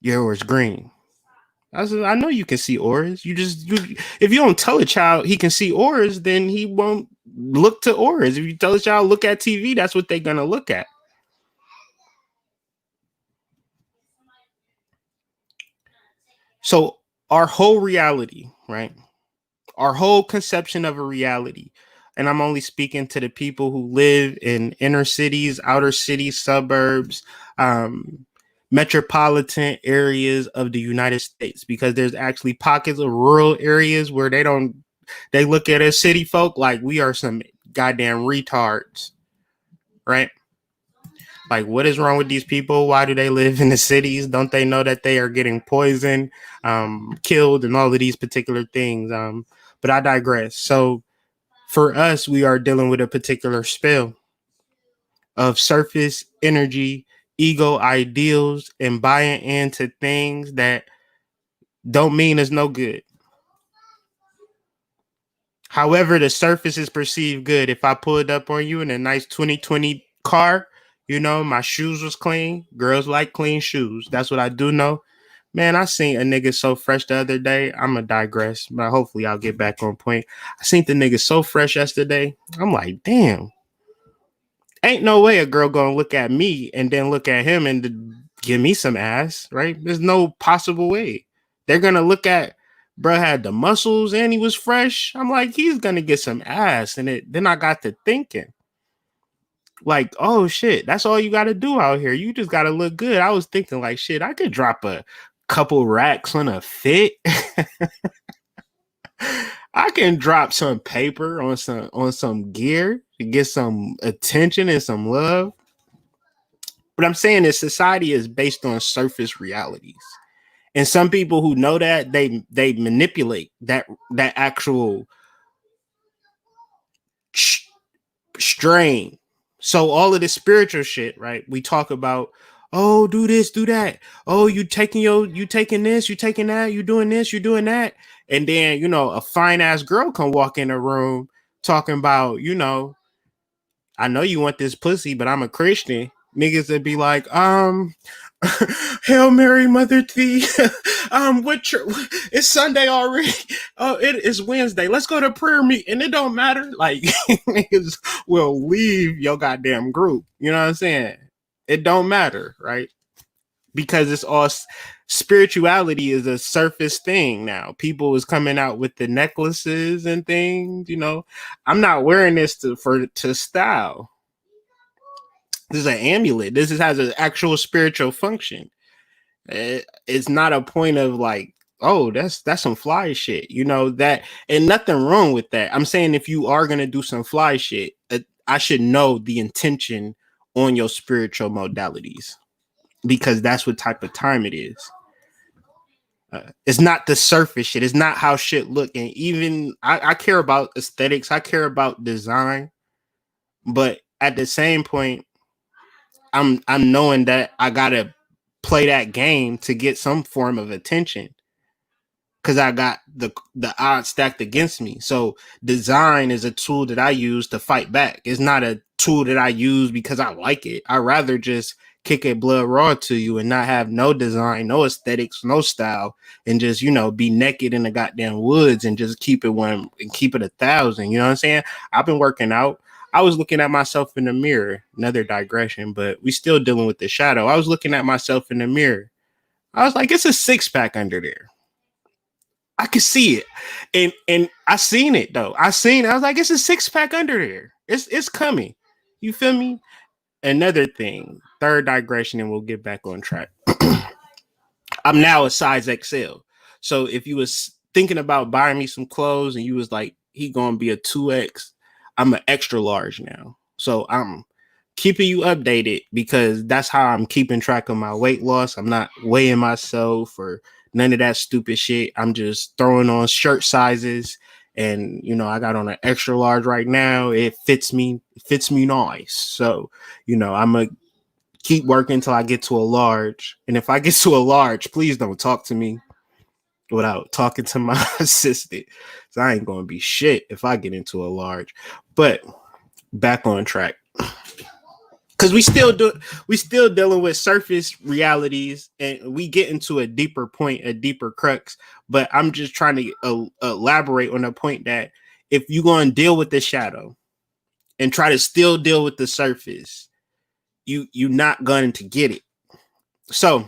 Your aura's green. I know you can see auras. If you don't tell a child he can see auras, then he won't look to auras. If you tell a child look at TV, that's what they're gonna look at. So our whole reality, right? Our whole conception of a reality, and I'm only speaking to the people who live in inner cities, outer cities, suburbs, metropolitan areas of the United States, because there's actually pockets of rural areas where they look at us city folk like we are some goddamn retards, right? Like, what is wrong with these people? Why do they live in the cities? Don't they know that they are getting poisoned, killed, and all of these particular things? But I digress. So for us, we are dealing with a particular spell of surface energy, ego ideals, and buying into things that don't mean it's no good. However, the surface is perceived good. If I pulled up on you in a nice 2020 car, my shoes was clean. Girls like clean shoes. That's what I do know. Man, I seen a nigga so fresh the other day. I'm going to digress, but hopefully I'll get back on point. I seen the nigga so fresh yesterday. I'm like, damn. Ain't no way a girl going to look at me and then look at him and give me some ass, right? There's no possible way. They're going to look at, bro had the muscles and he was fresh. I'm like, he's going to get some ass. And then I got to thinking, like, oh shit, that's all you got to do out here. You just got to look good. I was thinking like, shit, I could drop a couple racks on a fit. I can drop some paper on some gear to get some attention and some love. But I'm saying is society is based on surface realities. And some people who know that they manipulate that actual strain. So all of this spiritual shit, right? We talk about, oh, do this, do that. Oh, you taking this, you taking that, you doing this, you doing that. And then, a fine ass girl can walk in the room talking about, I know you want this pussy, but I'm a Christian. Niggas would be like, Hail Mary, Mother Thee. It's Sunday already. Oh, it is Wednesday. Let's go to prayer meet. And it don't matter. Like, niggas will leave your goddamn group. You know what I'm saying? It don't matter, right? Because it's all spirituality is a surface thing now. People is coming out with the necklaces and things. I'm not wearing this to style. This is an amulet. Has an actual spiritual function. It's not a point of like, oh, that's some fly shit, that, and nothing wrong with that. I'm saying if you are gonna do some fly shit, I should know the intention on your spiritual modalities, because that's what type of time it is. It's not the surface shit. It's not how shit look. And even I care about aesthetics. I care about design, but at the same point, I'm knowing that I gotta play that game to get some form of attention, because I got the odds stacked against me. So design is a tool that I use to fight back. It's not a tool that I use because I like it. I rather just kick it blood raw to you and not have no design, no aesthetics, no style, and just be naked in the goddamn woods and just keep it 1,000. You know what I'm saying? I've been working out. I was looking at myself in the mirror. Another digression, but we still dealing with the shadow. I was looking at myself in the mirror. I was like, it's a 6-pack under there. I could see it. And I seen it though. I was like, it's a 6-pack under there. It's coming. You feel me? Another thing, third digression, and we'll get back on track. I'm now a size XL. So if you was thinking about buying me some clothes and you was like, he gonna be a 2X, I'm an extra large now. So I'm keeping you updated because that's how I'm keeping track of my weight loss. I'm not weighing myself or none of that stupid shit. I'm just throwing on shirt sizes. And I got on an extra large right now. It fits me nice. So, I'm gonna keep working until I get to a large. And if I get to a large, please don't talk to me without talking to my assistant. So I ain't gonna be shit if I get into a large. But back on track. Cause we still dealing with surface realities, and we get into a deeper point, a deeper crux. But I'm just trying to elaborate on the point that if you're going to deal with the shadow and try to still deal with the surface, you're not going to get it. So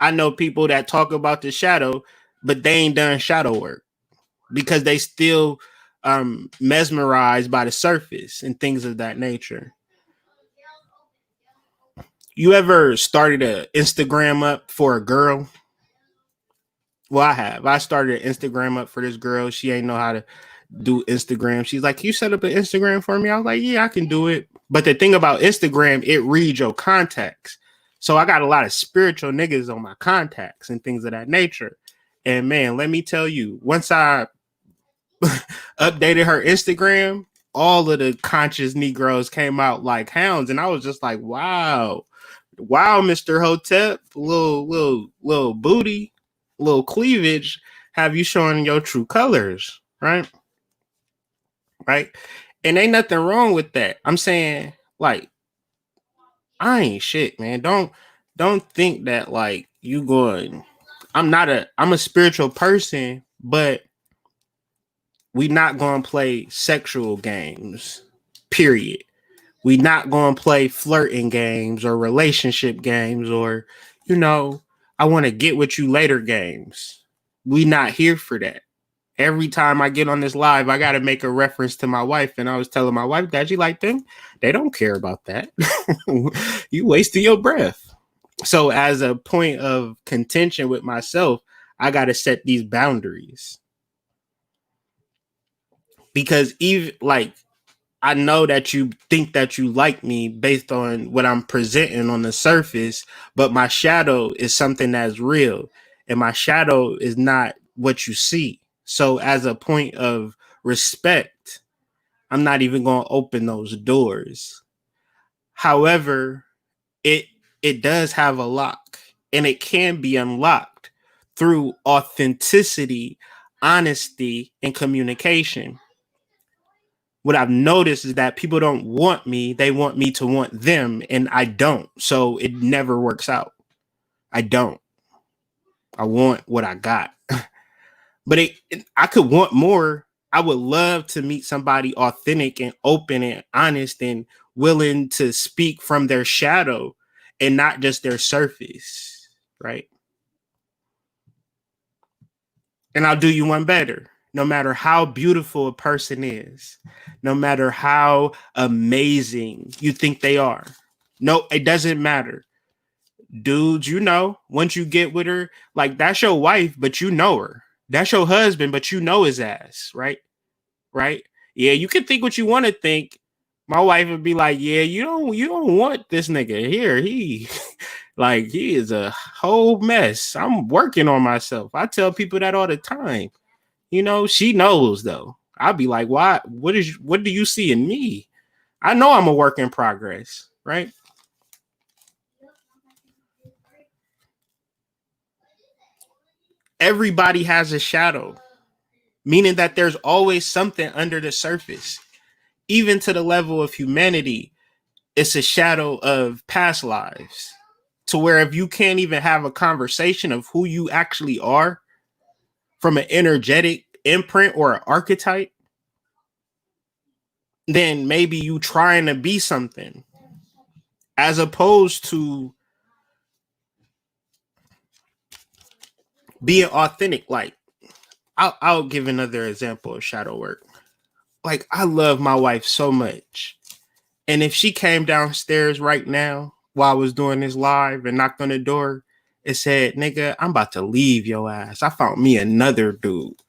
I know people that talk about the shadow, but they ain't done shadow work because they still mesmerized by the surface and things of that nature. You ever started a Instagram up for a girl? Well, I have. I started an Instagram up for this girl. She ain't know how to do Instagram. She's like, "Can you set up an Instagram for me?" I was like, "Yeah, I can do it." But the thing about Instagram, it reads your contacts. So I got a lot of spiritual niggas on my contacts and things of that nature. And man, let me tell you, once I updated her Instagram, all of the conscious Negroes came out like hounds. And I was just like, wow. Wow, Mr. Hotep, little booty, little cleavage, have you showing your true colors, right? Right. And ain't nothing wrong with that. I'm saying, like, I ain't shit, man. Don't think that like you going. I'm a spiritual person, but we not gonna play sexual games. Period. We not gonna play flirting games or relationship games or, I want to get with you later games. We not here for that. Every time I get on this live, I gotta make a reference to my wife. And I was telling my wife that she like them. They don't care about that. You wasting your breath. So as a point of contention with myself, I gotta set these boundaries. Because even like I know that you think that you like me based on what I'm presenting on the surface, but my shadow is something that's real, and my shadow is not what you see. So, as a point of respect, I'm not even going to open those doors. However, it it does have a lock, and it can be unlocked through authenticity, honesty, and communication. What I've noticed is that people don't want me, they want me to want them, and I don't. So it never works out. I don't. I want what I got. But I could want more. I would love to meet somebody authentic and open and honest and willing to speak from their shadow and not just their surface, right? And I'll do you one better. No matter how beautiful a person is, no matter how amazing you think they are, no, it doesn't matter. Dudes, once you get with her, like that's your wife, but you know her. That's your husband, but you know his ass, right? Right? Yeah, you can think what you want to think. My wife would be like, "Yeah, you don't want this nigga here. He like he is a whole mess. I'm working on myself." I tell people that all the time. She knows though. I'll be like, "Why? What do you see in me?" I know I'm a work in progress, right? Everybody has a shadow, meaning that there's always something under the surface. Even to the level of humanity, it's a shadow of past lives. To where if you can't even have a conversation of who you actually are from an energetic imprint or an archetype, then maybe you trying to be something as opposed to being authentic. Like I'll give another example of shadow work. Like I love my wife so much, and if she came downstairs right now while I was doing this live and knocked on the door and said, "Nigga, I'm about to leave your ass. I found me another dude."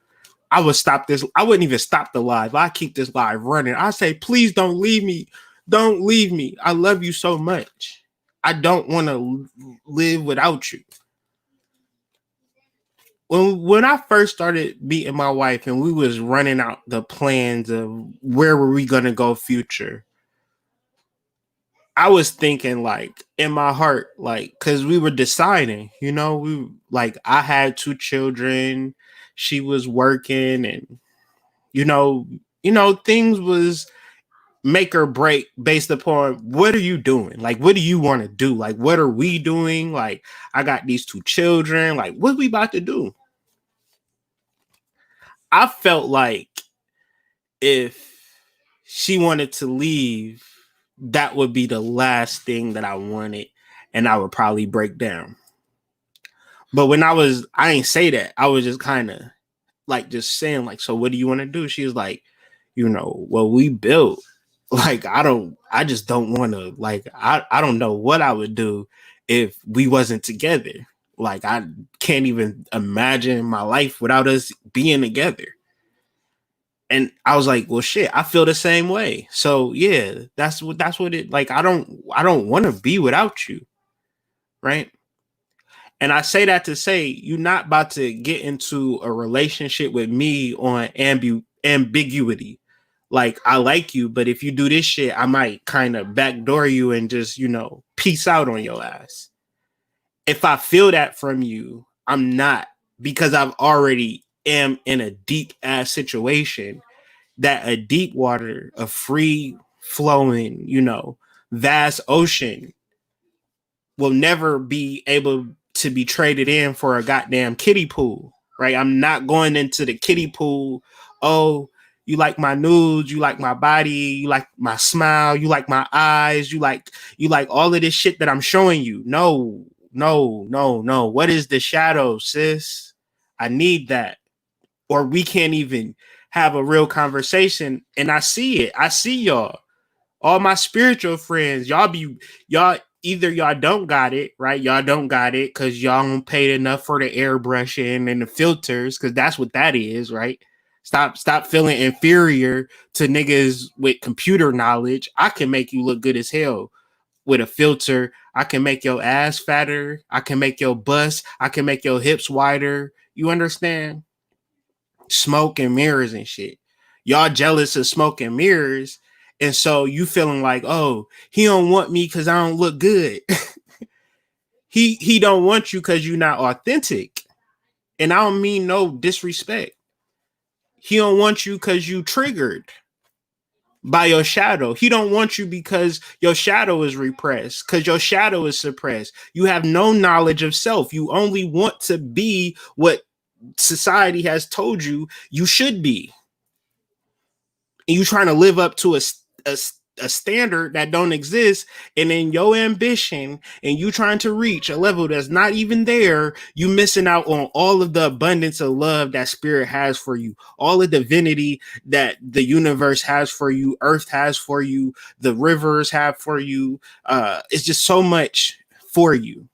I would stop this. I wouldn't even stop the live. I keep this live running. I say, please don't leave me. Don't leave me. I love you so much. I don't want to live without you. When I first started meeting my wife and we was running out the plans of where were we gonna go future, I was thinking like in my heart, like, cause we were deciding, we like I had 2 children, she was working, and you know, things was make or break based upon what are you doing? Like, what do you want to do? Like, what are we doing? Like, I got these 2 children. Like, what we about to do? I felt like if she wanted to leave, that would be the last thing that I wanted, and I would probably break down. But when I ain't say that. I was just kind of like just saying like, so what do you want to do? She was like, well, we built. Like, I just don't want to, like, I don't know what I would do if we wasn't together. Like, I can't even imagine my life without us being together. And I was like, well, shit, I feel the same way. So yeah, that's what it like. I don't want to be without you. Right. And I say that to say you're not about to get into a relationship with me on ambiguity. Like, I like you, but if you do this shit, I might kind of backdoor you and just, peace out on your ass. If I feel that from you, I'm not, because I've already am in a deep ass situation, that a deep water, a free flowing, vast ocean will never be able to be traded in for a goddamn kiddie pool, right? I'm not going into the kiddie pool. Oh, you like my nudes, you like my body, you like my smile, you like my eyes, you like all of this shit that I'm showing you. No, no, no, no. What is the shadow, sis? I need that. Or we can't even have a real conversation. And I see it. I see y'all. All my spiritual friends, y'all either y'all don't got it, right? Y'all don't got it because y'all don't paid enough for the airbrushing and the filters, because that's what that is, right? Stop feeling inferior to niggas with computer knowledge. I can make you look good as hell with a filter. I can make your ass fatter. I can make your bust. I can make your hips wider. You understand? Smoke and mirrors and shit. Y'all jealous of smoke and mirrors, and so you feeling like, oh, he don't want me because I don't look good. he don't want you because you're not authentic. And I don't mean no disrespect. He don't want you because you triggered by your shadow. He don't want you because your shadow is repressed, because your shadow is suppressed. You have no knowledge of self. You only want to be what society has told you should be, and you trying to live up to a standard that don't exist, and then your ambition and you trying to reach a level that's not even there, you missing out on all of the abundance of love that spirit has for you, all the divinity that the universe has for you, earth has for you, the rivers have for you. It's just so much for you,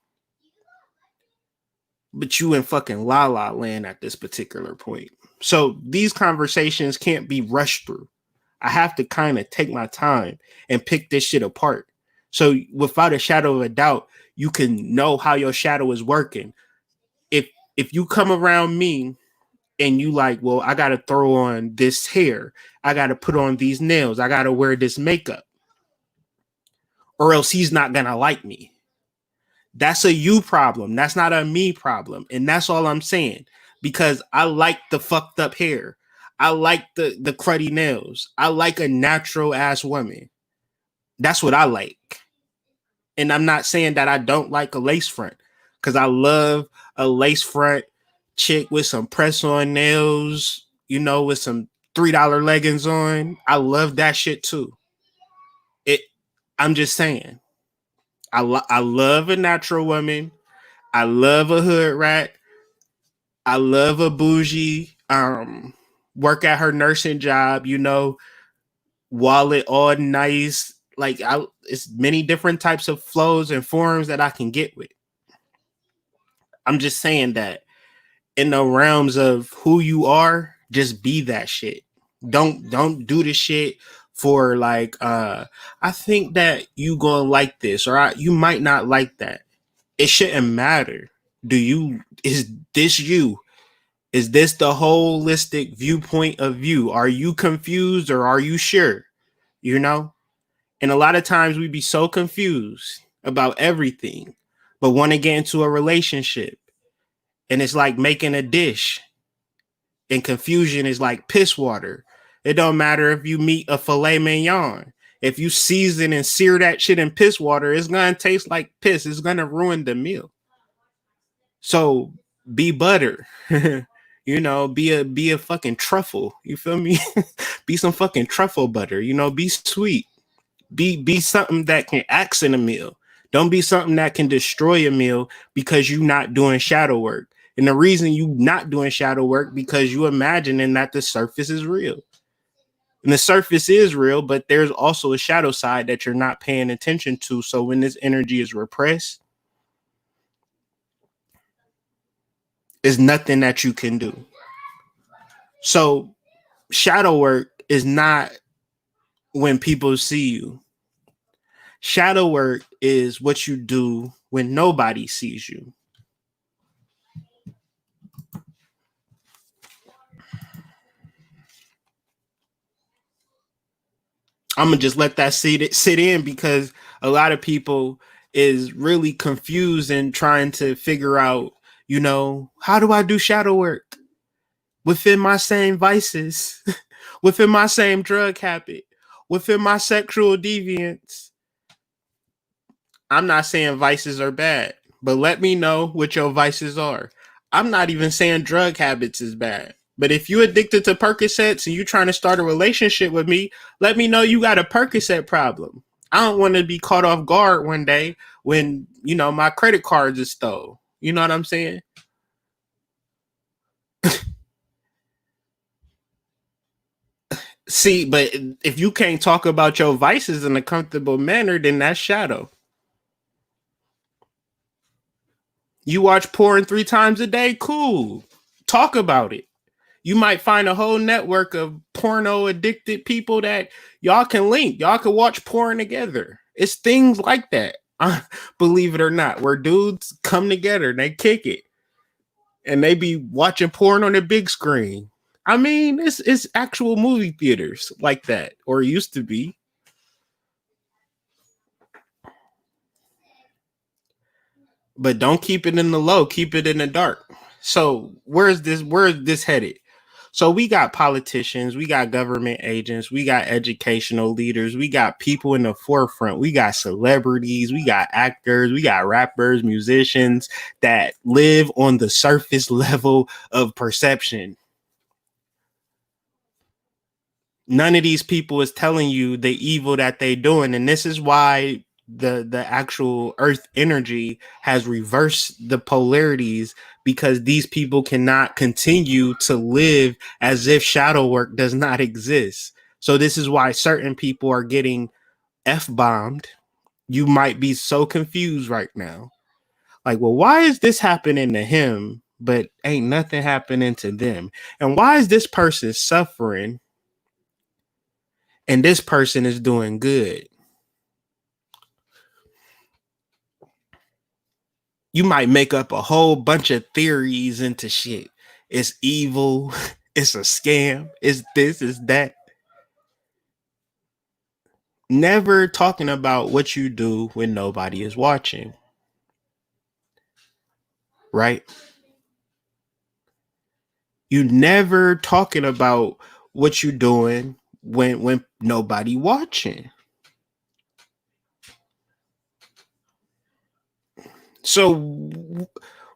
but you in fucking la la land at this particular point. So these conversations can't be rushed through. I have to kind of take my time and pick this shit apart. So without a shadow of a doubt, you can know how your shadow is working. If you come around me and you like, well, I gotta throw on this hair, I gotta put on these nails, I gotta wear this makeup, or else he's not gonna like me. That's a you problem. That's not a me problem. And that's all I'm saying. Because I like the fucked up hair. I like the cruddy nails. I like a natural ass woman. That's what I like. And I'm not saying that I don't like a lace front, because I love a lace front chick with some press on nails, with some $3 leggings on. I love that shit too. I'm just saying. I love a natural woman. I love a hood rat. I love a bougie. Work at her nursing job, wallet all nice. Like, it's many different types of flows and forms that I can get with. I'm just saying that in the realms of who you are, Just be that shit. Don't do the shit for like I think that you gonna like this or you might not like that. It shouldn't matter. Is this you? Is this the holistic viewpoint of you? Are you confused or are you sure? You know? And a lot of times we be so confused about everything, but want to get into a relationship. And it's like making a dish, and confusion is like piss water. It don't matter if you meet a filet mignon. If you season and sear that shit in piss water, it's gonna taste like piss. It's gonna ruin the meal. So be butter. Be a fucking truffle. You feel me? Be some fucking truffle butter. Be sweet. Be something that can accent a meal. Don't be something that can destroy a meal because you not doing shadow work. And the reason you not doing shadow work because you imagining that the surface is real. And the surface is real, but there's also a shadow side that you're not paying attention to. So when this energy is repressed, there's nothing that you can do. So shadow work is not when people see you. Shadow work is what you do when nobody sees you. I'm gonna just let that sit in because a lot of people is really confused and trying to figure out, how do I do shadow work within my same vices, within my same drug habit, within my sexual deviance. I'm not saying vices are bad, but let me know what your vices are. I'm not even saying drug habits is bad. But if you addicted to Percocets and you trying to start a relationship with me, let me know you got a Percocet problem. I don't want to be caught off guard one day when, my credit cards is stole. You know what I'm saying? See, but if you can't talk about your vices in a comfortable manner, then that's shadow. You watch porn 3 times a day? Cool. Talk about it. You might find a whole network of porno addicted people that y'all can link. Y'all can watch porn together. It's things like that. Believe it or not, where dudes come together and they kick it and they be watching porn on the big screen. I mean, it's actual movie theaters like that, or it used to be. But don't keep it in the low, keep it in the dark. So where's this headed? So we got politicians, we got government agents, we got educational leaders, we got people in the forefront, we got celebrities, we got actors, we got rappers, musicians that live on the surface level of perception. None of these people is telling you the evil that they doing, and this is why the actual earth energy has reversed the polarities, because these people cannot continue to live as if shadow work does not exist. So this is why certain people are getting f-bombed. You might be so confused right now, like, well, why is this happening to him but ain't nothing happening to them, and why is this person suffering and this person is doing good? You might make up a whole bunch of theories into shit. It's evil, it's a scam, it's this, it's that. Never talking about what you do when nobody is watching. Right? You never talking about what you doing when nobody watching. So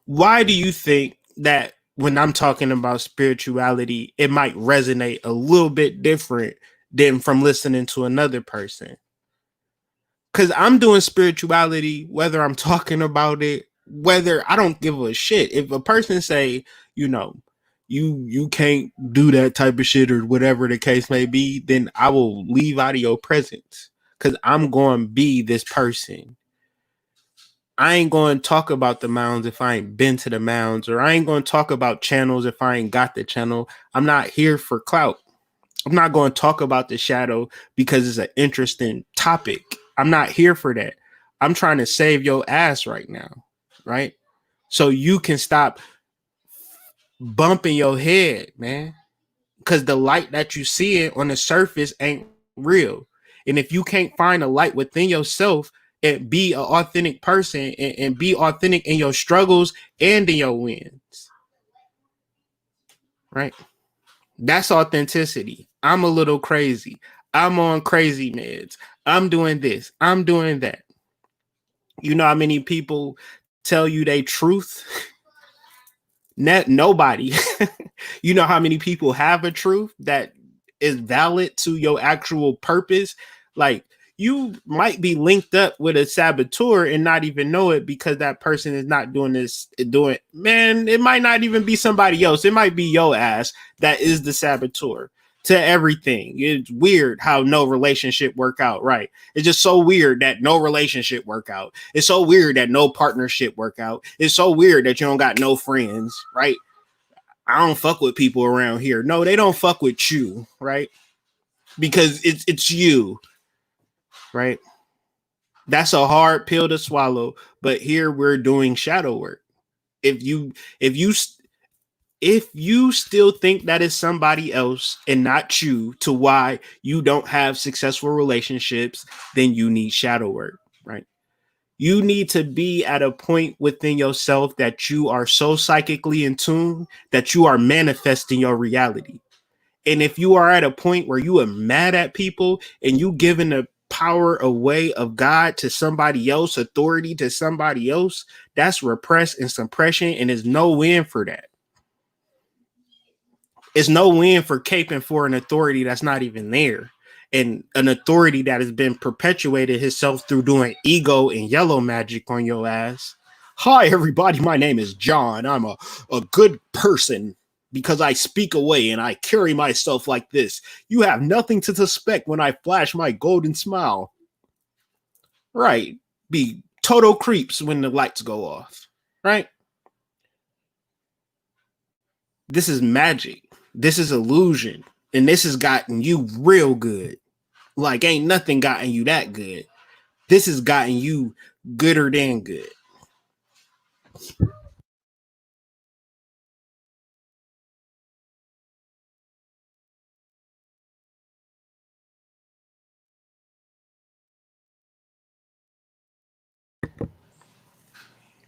why do you think that when I'm talking about spirituality, it might resonate a little bit different than from listening to another person? Because I'm doing spirituality, whether I'm talking about it, whether I don't give a shit. If a person say, you can't do that type of shit or whatever the case may be, then I will leave out of your presence because I'm going to be this person. I ain't going to talk about the mounds if I ain't been to the mounds, or I ain't going to talk about channels if I ain't got the channel. I'm not here for clout. I'm not going to talk about the shadow because it's an interesting topic. I'm not here for that. I'm trying to save your ass right now, right? So you can stop bumping your head, man. Because the light that you see on the surface ain't real. And if you can't find a light within yourself and be an authentic person and be authentic in your struggles and in your wins, right? That's authenticity. I'm a little crazy. I'm on crazy meds. I'm doing this. I'm doing that. You know how many people tell you they truth? Nobody. You know how many people have a truth that is valid to your actual purpose? Like, you might be linked up with a saboteur and not even know it because that person is not doing this, doing, man, it might not even be somebody else. It might be your ass that is the saboteur to everything. It's weird how no relationship work out, right? It's just so weird that no relationship work out. It's so weird that no partnership work out. It's so weird that you don't got no friends, right? I don't fuck with people around here. No, they don't fuck with you, right? Because it's you, right? That's a hard pill to swallow, but here we're doing shadow work. If you if you if you still think that is somebody else and not you to why you don't have successful relationships, then you need shadow work, right? You need to be at a point within yourself that you are so psychically in tune that you are manifesting your reality. And if you are at a point where you are mad at people and you giving the power away of God to somebody else, authority to somebody else, that's repress and suppression, and there's no win for that. It's no win for caping for an authority that's not even there. And an authority that has been perpetuated himself through doing ego and yellow magic on your ass. Hi, everybody. My name is John. I'm a good person because I speak away and I carry myself like this. You have nothing to suspect when I flash my golden smile. Right. Be total creeps when the lights go off. Right. This is magic. This is illusion. And this has gotten you real good. Like, ain't nothing gotten you that good. This has gotten you gooder than good.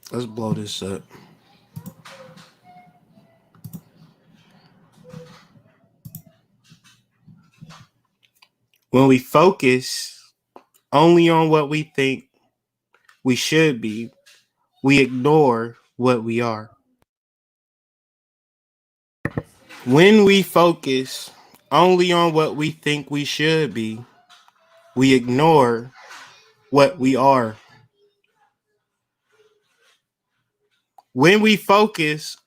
Let's blow this up. When we focus only on what we think we should be, we ignore what we are. When we focus only on what we think we should be, we ignore what we are. When we focus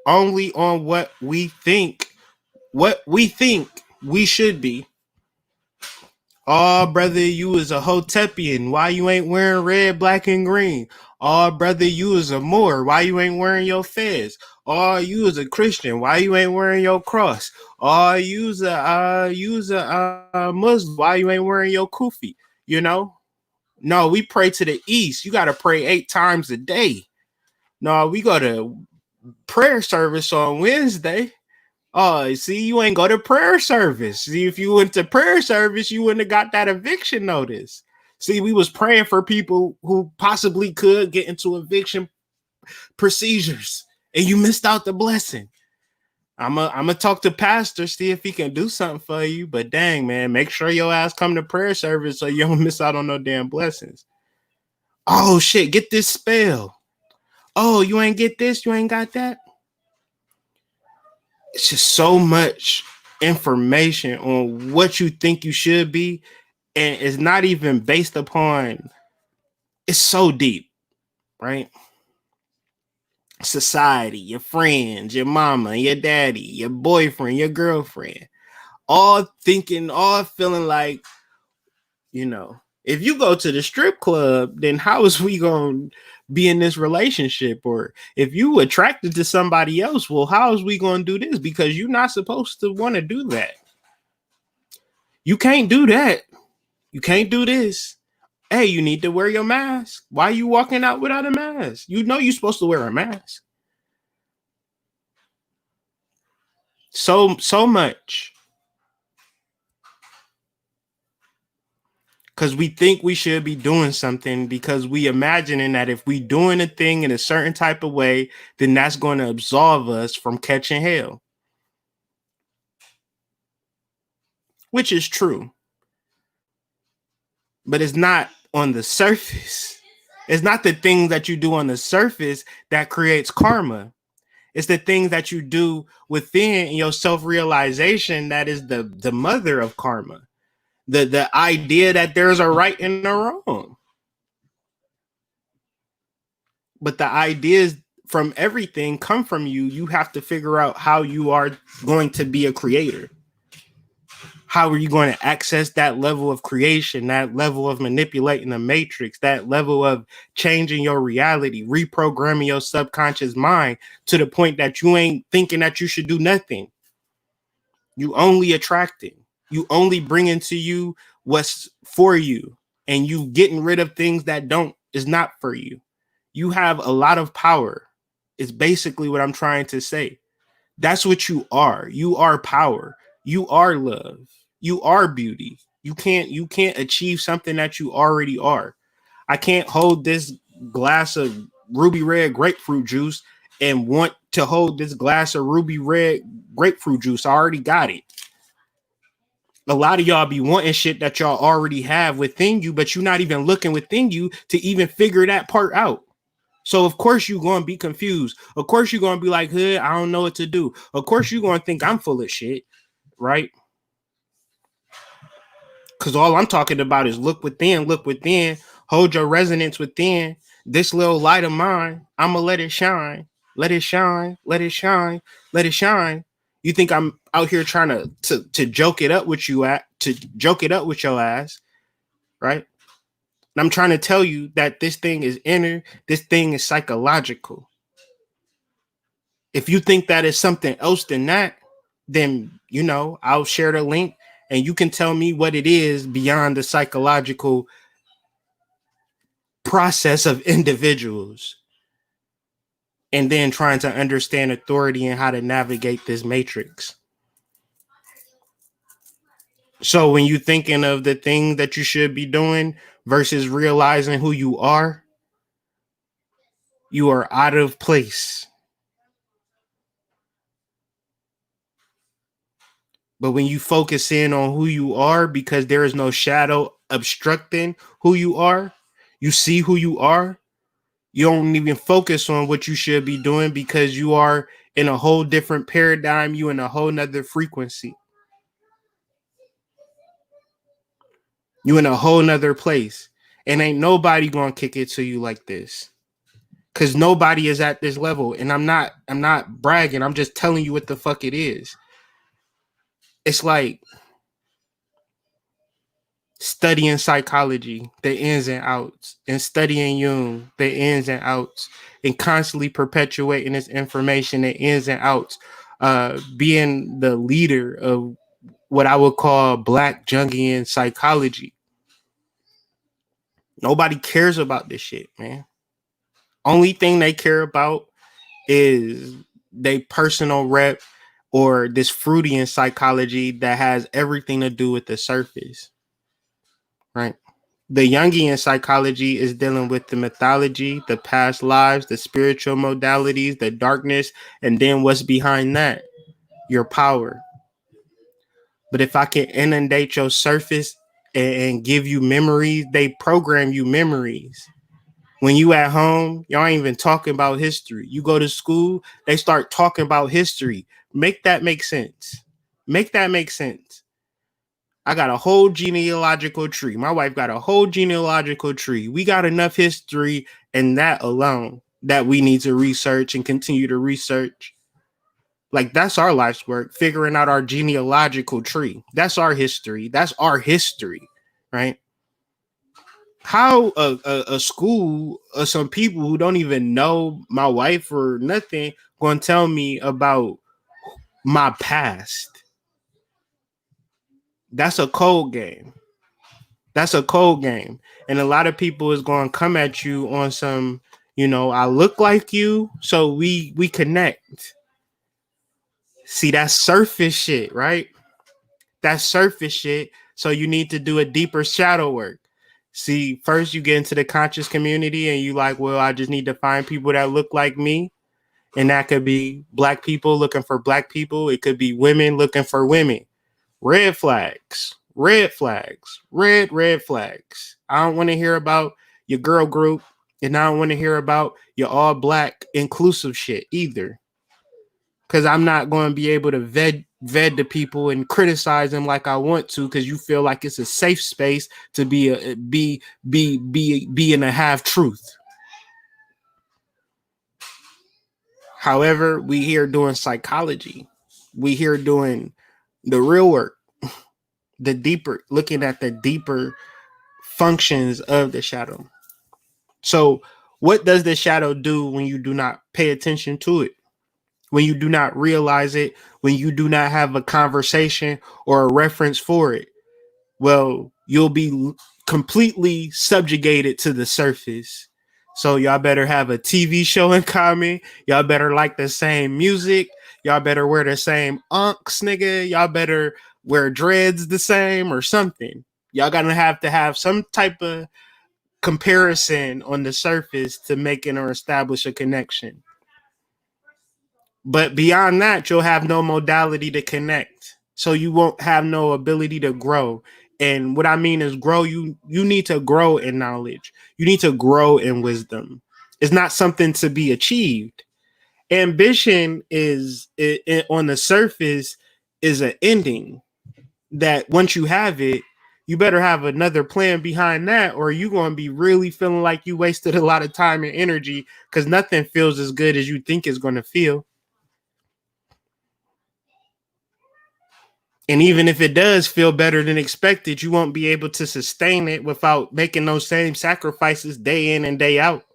only on what we think we should be. Oh, brother, you is a Hotepian. Why you ain't wearing red, black, and green? Oh, brother, you is a Moor. Why you ain't wearing your fez? Oh, you is a Christian. Why you ain't wearing your cross? Oh, you is a Muslim. Why you ain't wearing your kufi? You know? No, we pray to the east. You got to pray 8 times a day. No, we go to prayer service on Wednesday. Oh, see, you ain't go to prayer service. See, if you went to prayer service, you wouldn't have got that eviction notice. See, we was praying for people who possibly could get into eviction procedures, and you missed out the blessing. I'm a talk to pastor, see if he can do something for you. But dang, man, make sure your ass come to prayer service so you don't miss out on no damn blessings. Oh shit, get this spell. Oh, you ain't get this, you ain't got that. It's just so much information on what you think you should be, and it's not even based upon, it's so deep, right? Society, your friends, your mama, your daddy, your boyfriend, your girlfriend, all thinking, all feeling like, you know, If you go to the strip club, then how is we going to be in this relationship? Or if you attracted to somebody else, well, how is we going to do this? Because you're not supposed to want to do that. You can't do that. You can't do this. Hey, you need to wear your mask. Why are you walking out without a mask? You know you're supposed to wear a mask. So much. Because we think we should be doing something because we imagining that if we doing a thing in a certain type of way, then that's going to absolve us from catching hell. Which is true. But it's not on the surface. It's not the things that you do on the surface that creates karma. It's the things that you do within your self-realization that is the mother of karma. The idea that there's a right and a wrong. But the ideas from everything come from you. You have to figure out how you are going to be a creator. How are you going to access that level of creation, that level of manipulating the matrix, that level of changing your reality, reprogramming your subconscious mind to the point that you ain't thinking that you should do nothing. You only attracting. You only bringing to you what's for you, and you getting rid of things that is not for you. You have a lot of power. It's basically what I'm trying to say. That's what you are. You are power. You are love. You are beauty. You can't achieve something that you already are. I can't hold this glass of ruby red grapefruit juice and want to hold this glass of ruby red grapefruit juice. I already got it. A lot of y'all be wanting shit that y'all already have within you, but you're not even looking within you to even figure that part out. So of course you're going to be confused. Of course you're going to be like, hood, I don't know what to do. Of course you're going to think I'm full of shit, right? Because all I'm talking about is look within, hold your resonance within. This little light of mine, I'm going to let it shine. Let it shine, let it shine, let it shine. You think I'm out here trying to joke it up with you to joke it up with your ass, right? And I'm trying to tell you that this thing is inner, this thing is psychological. If you think that is something else than that, then, I'll share the link and you can tell me what it is beyond the psychological process of individuals. And then trying to understand authority and how to navigate this matrix. So when you're thinking of the thing that you should be doing versus realizing who you are out of place. But when you focus in on who you are, because there is no shadow obstructing who you are, you see who you are. You don't even focus on what you should be doing because you are in a whole different paradigm. You in a whole nother frequency. You in a whole nother place. And ain't nobody gonna kick it to you like this. Cause nobody is at this level. And I'm not bragging. I'm just telling you what the fuck it is. It's like studying psychology, the ins and outs, and studying Jung, the ins and outs, and constantly perpetuating this information, the ins and outs, being the leader of what I would call Black Jungian psychology. Nobody cares about this shit, man. Only thing they care about is they personal rep or this Freudian psychology that has everything to do with the surface, right? The Jungian psychology is dealing with the mythology, the past lives, the spiritual modalities, the darkness, and then what's behind that? Your power. But if I can inundate your surface and give you memories, they program you memories. When you at home, y'all ain't even talking about history. You go to school, they start talking about history. Make that make sense. Make that make sense. I got a whole genealogical tree. My wife got a whole genealogical tree. We got enough history and that alone that we need to research and continue to research. Like, that's our life's work, figuring out our genealogical tree. That's our history. That's our history, right? How a school or some people who don't even know my wife or nothing gonna tell me about my past? That's a cold game. That's a cold game. And a lot of people is going to come at you on some, I look like you, so we connect. See, that's surface shit, right? That's surface shit. So you need to do a deeper shadow work. See, first you get into the conscious community and you like, well, I just need to find people that look like me. And that could be black people looking for black people. It could be women looking for women. Red flags, red flags, red flags. I don't want to hear about your girl group, and I don't want to hear about your all black inclusive shit either. Because I'm not going to be able to vet the people and criticize them like I want to, because you feel like it's a safe space to be in a half truth. However, we here doing psychology. We here doing the real work, the deeper, looking at the deeper functions of the shadow. So, what does the shadow do when you do not pay attention to it? When you do not realize it, when you do not have a conversation or a reference for it? Well, you'll be completely subjugated to the surface. So, y'all better have a TV show in common. Y'all better like the same music. Y'all better wear the same unks, nigga. Y'all better wear dreads the same or something. Y'all gonna have to have some type of comparison on the surface to make it or establish a connection. But beyond that, you'll have no modality to connect. So you won't have no ability to grow. And what I mean is grow, you need to grow in knowledge. You need to grow in wisdom. It's not something to be achieved. Ambition is on the surface is an ending that once you have it, you better have another plan behind that, or you're going to be really feeling like you wasted a lot of time and energy, because nothing feels as good as you think it's going to feel. And even if it does feel better than expected, you won't be able to sustain it without making those same sacrifices day in and day out.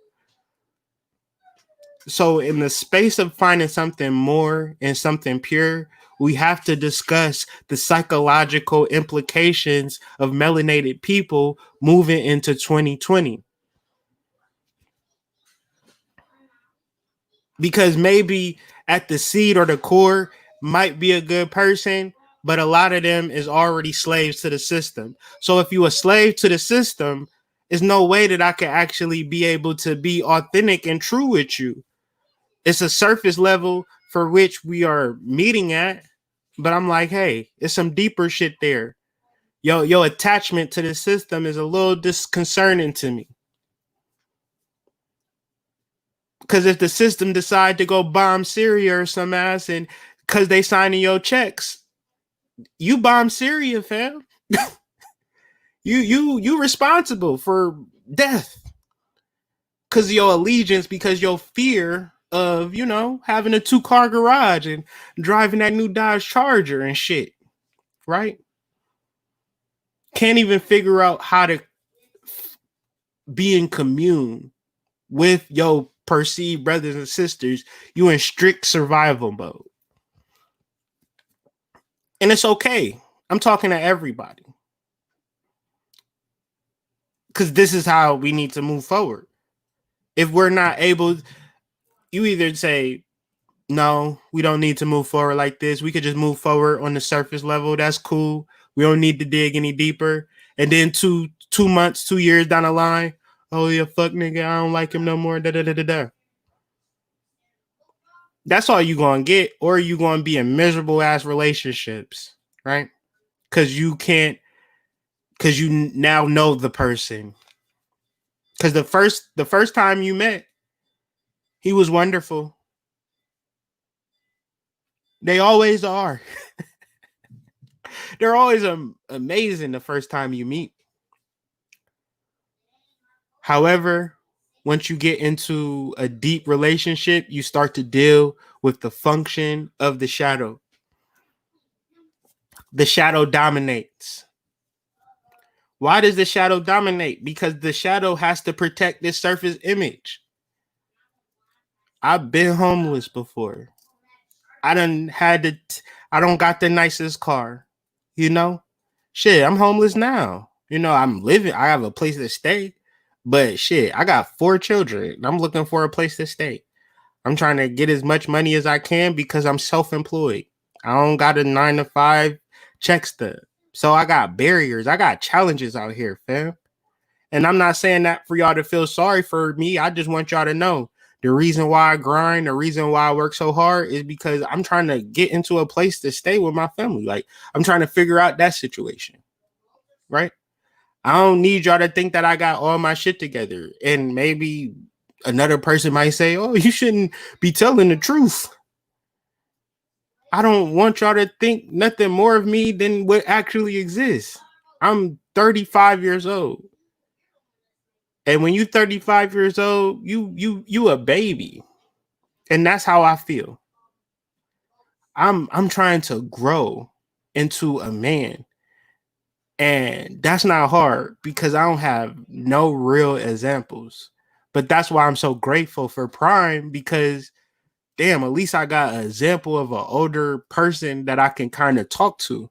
So, in the space of finding something more and something pure, we have to discuss the psychological implications of melanated people moving into 2020. Because maybe at the seed or the core might be a good person, but a lot of them is already slaves to the system. So if you a slave to the system, there's no way that I can actually be able to be authentic and true with you. It's a surface level for which we are meeting at, but I'm like, hey, it's some deeper shit there. Your attachment to the system is a little disconcerting to me. Because if the system decide to go bomb Syria or some ass, and because they signing your checks, you bomb Syria, fam. You responsible for death because your allegiance, because your fear of having a 2-car garage and driving that new Dodge Charger and shit, right? Can't even figure out how to be in commune with your perceived brothers and sisters. You in strict survival mode. And it's okay. I'm talking to everybody. Because this is how we need to move forward. If we're not able, you either say, no, we don't need to move forward like this. We could just move forward on the surface level. That's cool. We don't need to dig any deeper. And then 2 months, 2 years down the line, oh yeah, fuck nigga, I don't like him no more. Da da da da da. That's all you gonna get, or you gonna be in miserable ass relationships, right? Because you can't, because you now know the person. Because the first time you met, he was wonderful. They always are. They're always amazing the first time you meet. However, once you get into a deep relationship, you start to deal with the function of the shadow. The shadow dominates. Why does the shadow dominate? Because the shadow has to protect this surface image. I've been homeless before. I done had to. I don't got the nicest car. You know, shit. I'm homeless now. You know, I'm living. I have a place to stay, but shit, I got 4 children. I'm looking for a place to stay. I'm trying to get as much money as I can because I'm self-employed. I don't got a 9 to 5 check stub. So I got barriers. I got challenges out here, fam. And I'm not saying that for y'all to feel sorry for me. I just want y'all to know the reason why I grind, the reason why I work so hard is because I'm trying to get into a place to stay with my family. Like, I'm trying to figure out that situation, right? I don't need y'all to think that I got all my shit together. And maybe another person might say, oh, you shouldn't be telling the truth. I don't want y'all to think nothing more of me than what actually exists. I'm 35 years old. And when you 35 years old, you a baby. And that's how I feel. I'm trying to grow into a man. And that's not hard because I don't have no real examples. But that's why I'm so grateful for Prime because damn, at least I got an example of an older person that I can kind of talk to.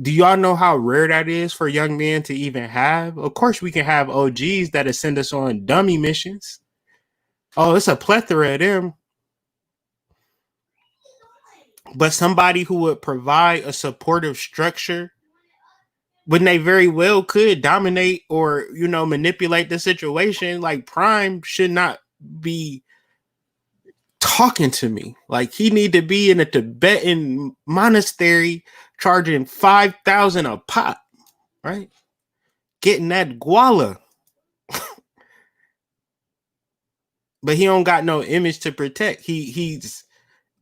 Do y'all know how rare that is for young men to even have? Of course, we can have OGs that send us on dummy missions. Oh, it's a plethora of them. But somebody who would provide a supportive structure when they very well could dominate or, you know, manipulate the situation, like Prime should not be talking to me. Like he need to be in a Tibetan monastery charging 5,000 a pop, right? Getting that guala. But he don't got no image to protect. He's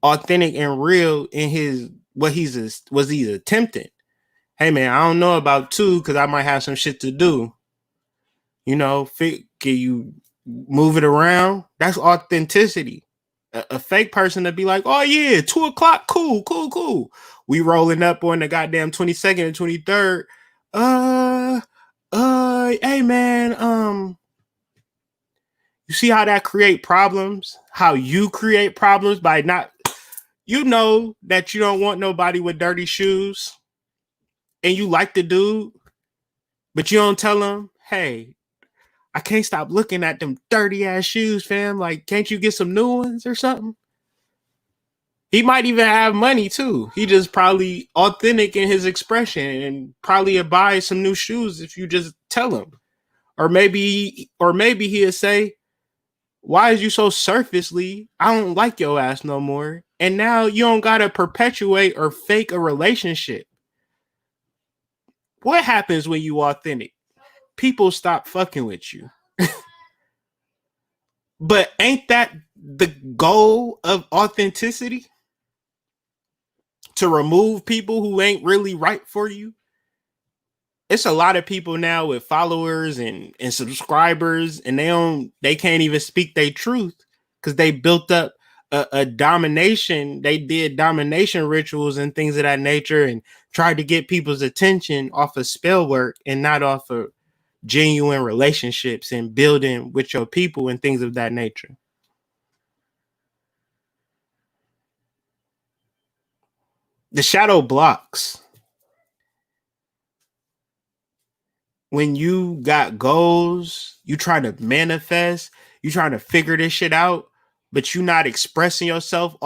authentic and real in his what he's attempting. Hey man, I don't know about two because I might have some shit to do. You know, can you move it around? That's authenticity. A fake person to be like, oh yeah, 2 o'clock, cool. We rolling up on the goddamn 22nd and 23rd. Hey man, you see how that create problems? How you create problems by not, you know that you don't want nobody with dirty shoes, and you like the dude, but you don't tell him, hey, I can't stop looking at them dirty ass shoes, fam. Like, can't you get some new ones or something? He might even have money too. He just probably authentic in his expression and probably buy some new shoes if you just tell him. Or maybe he'll say, why is you so surfacely? I don't like your ass no more. And now you don't gotta perpetuate or fake a relationship. What happens when you authentic? People stop fucking with you. But ain't that the goal of authenticity? To remove people who ain't really right for you? It's a lot of people now with followers and subscribers, and they can't even speak their truth because they built up a domination. They did domination rituals and things of that nature and tried to get people's attention off of spell work and not off of genuine relationships and building with your people and things of that nature. The shadow blocks. When you got goals, you trying to manifest, you trying to figure this shit out, but you not expressing yourself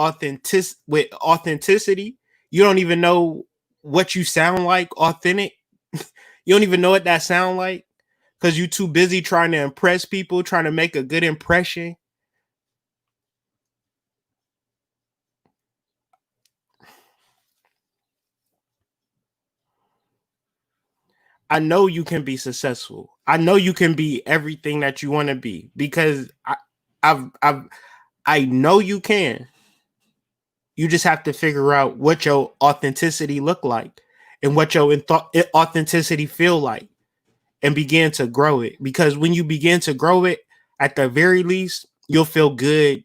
with authenticity. You don't even know what you sound like authentic. You don't even know what that sound like because you too busy trying to impress people, trying to make a good impression. I know you can be successful. I know you can be everything that you want to be because I know you can. You just have to figure out what your authenticity look like and what your authenticity feel like and begin to grow it. Because when you begin to grow it, at the very least, you'll feel good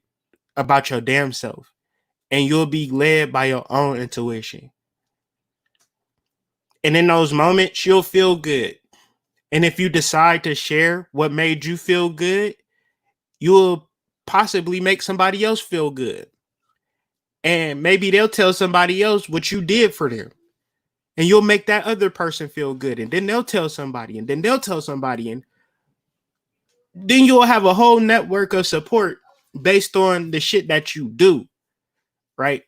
about your damn self and you'll be led by your own intuition. And in those moments, you'll feel good. And if you decide to share what made you feel good, you'll possibly make somebody else feel good. And maybe they'll tell somebody else what you did for them. And you'll make that other person feel good. And then they'll tell somebody, and then they'll tell somebody. And then you'll have a whole network of support based on the shit that you do. Right?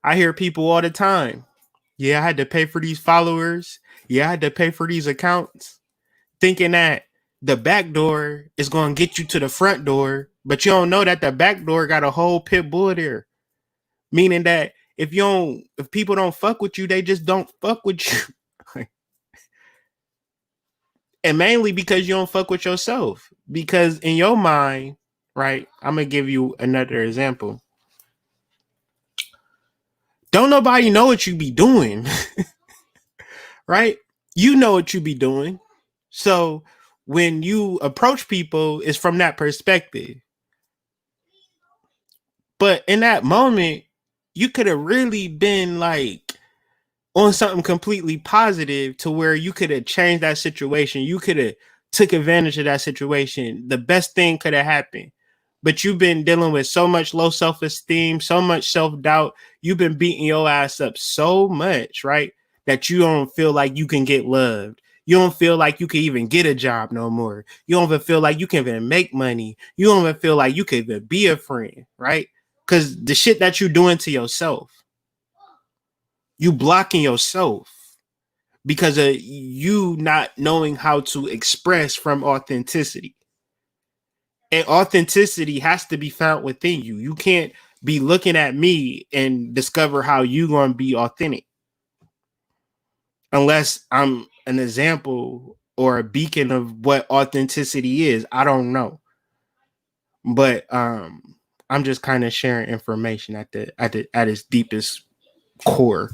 I hear people all the time. Yeah, I had to pay for these followers. Yeah, I had to pay for these accounts. Thinking that the back door is going to get you to the front door, but you don't know that the back door got a whole pit bull there. Meaning that if people don't fuck with you, they just don't fuck with you. And mainly because you don't fuck with yourself. Because in your mind, right? I'm going to give you another example. Don't nobody know what you be doing. Right? You know what you be doing. So when you approach people, it's from that perspective. But in that moment, you could have really been like on something completely positive to where you could have changed that situation. You could have took advantage of that situation. The best thing could have happened. But you've been dealing with so much low self-esteem, so much self-doubt. You've been beating your ass up so much, right? That you don't feel like you can get loved. You don't feel like you can even get a job no more. You don't even feel like you can even make money. You don't even feel like you can even be a friend, right? Because the shit that you're doing to yourself, you blocking yourself because of you not knowing how to express from authenticity. And authenticity has to be found within you. You can't be looking at me and discover how you going to be authentic unless I'm an example or a beacon of what authenticity is. I don't know. But I'm just kind of sharing information at its deepest core.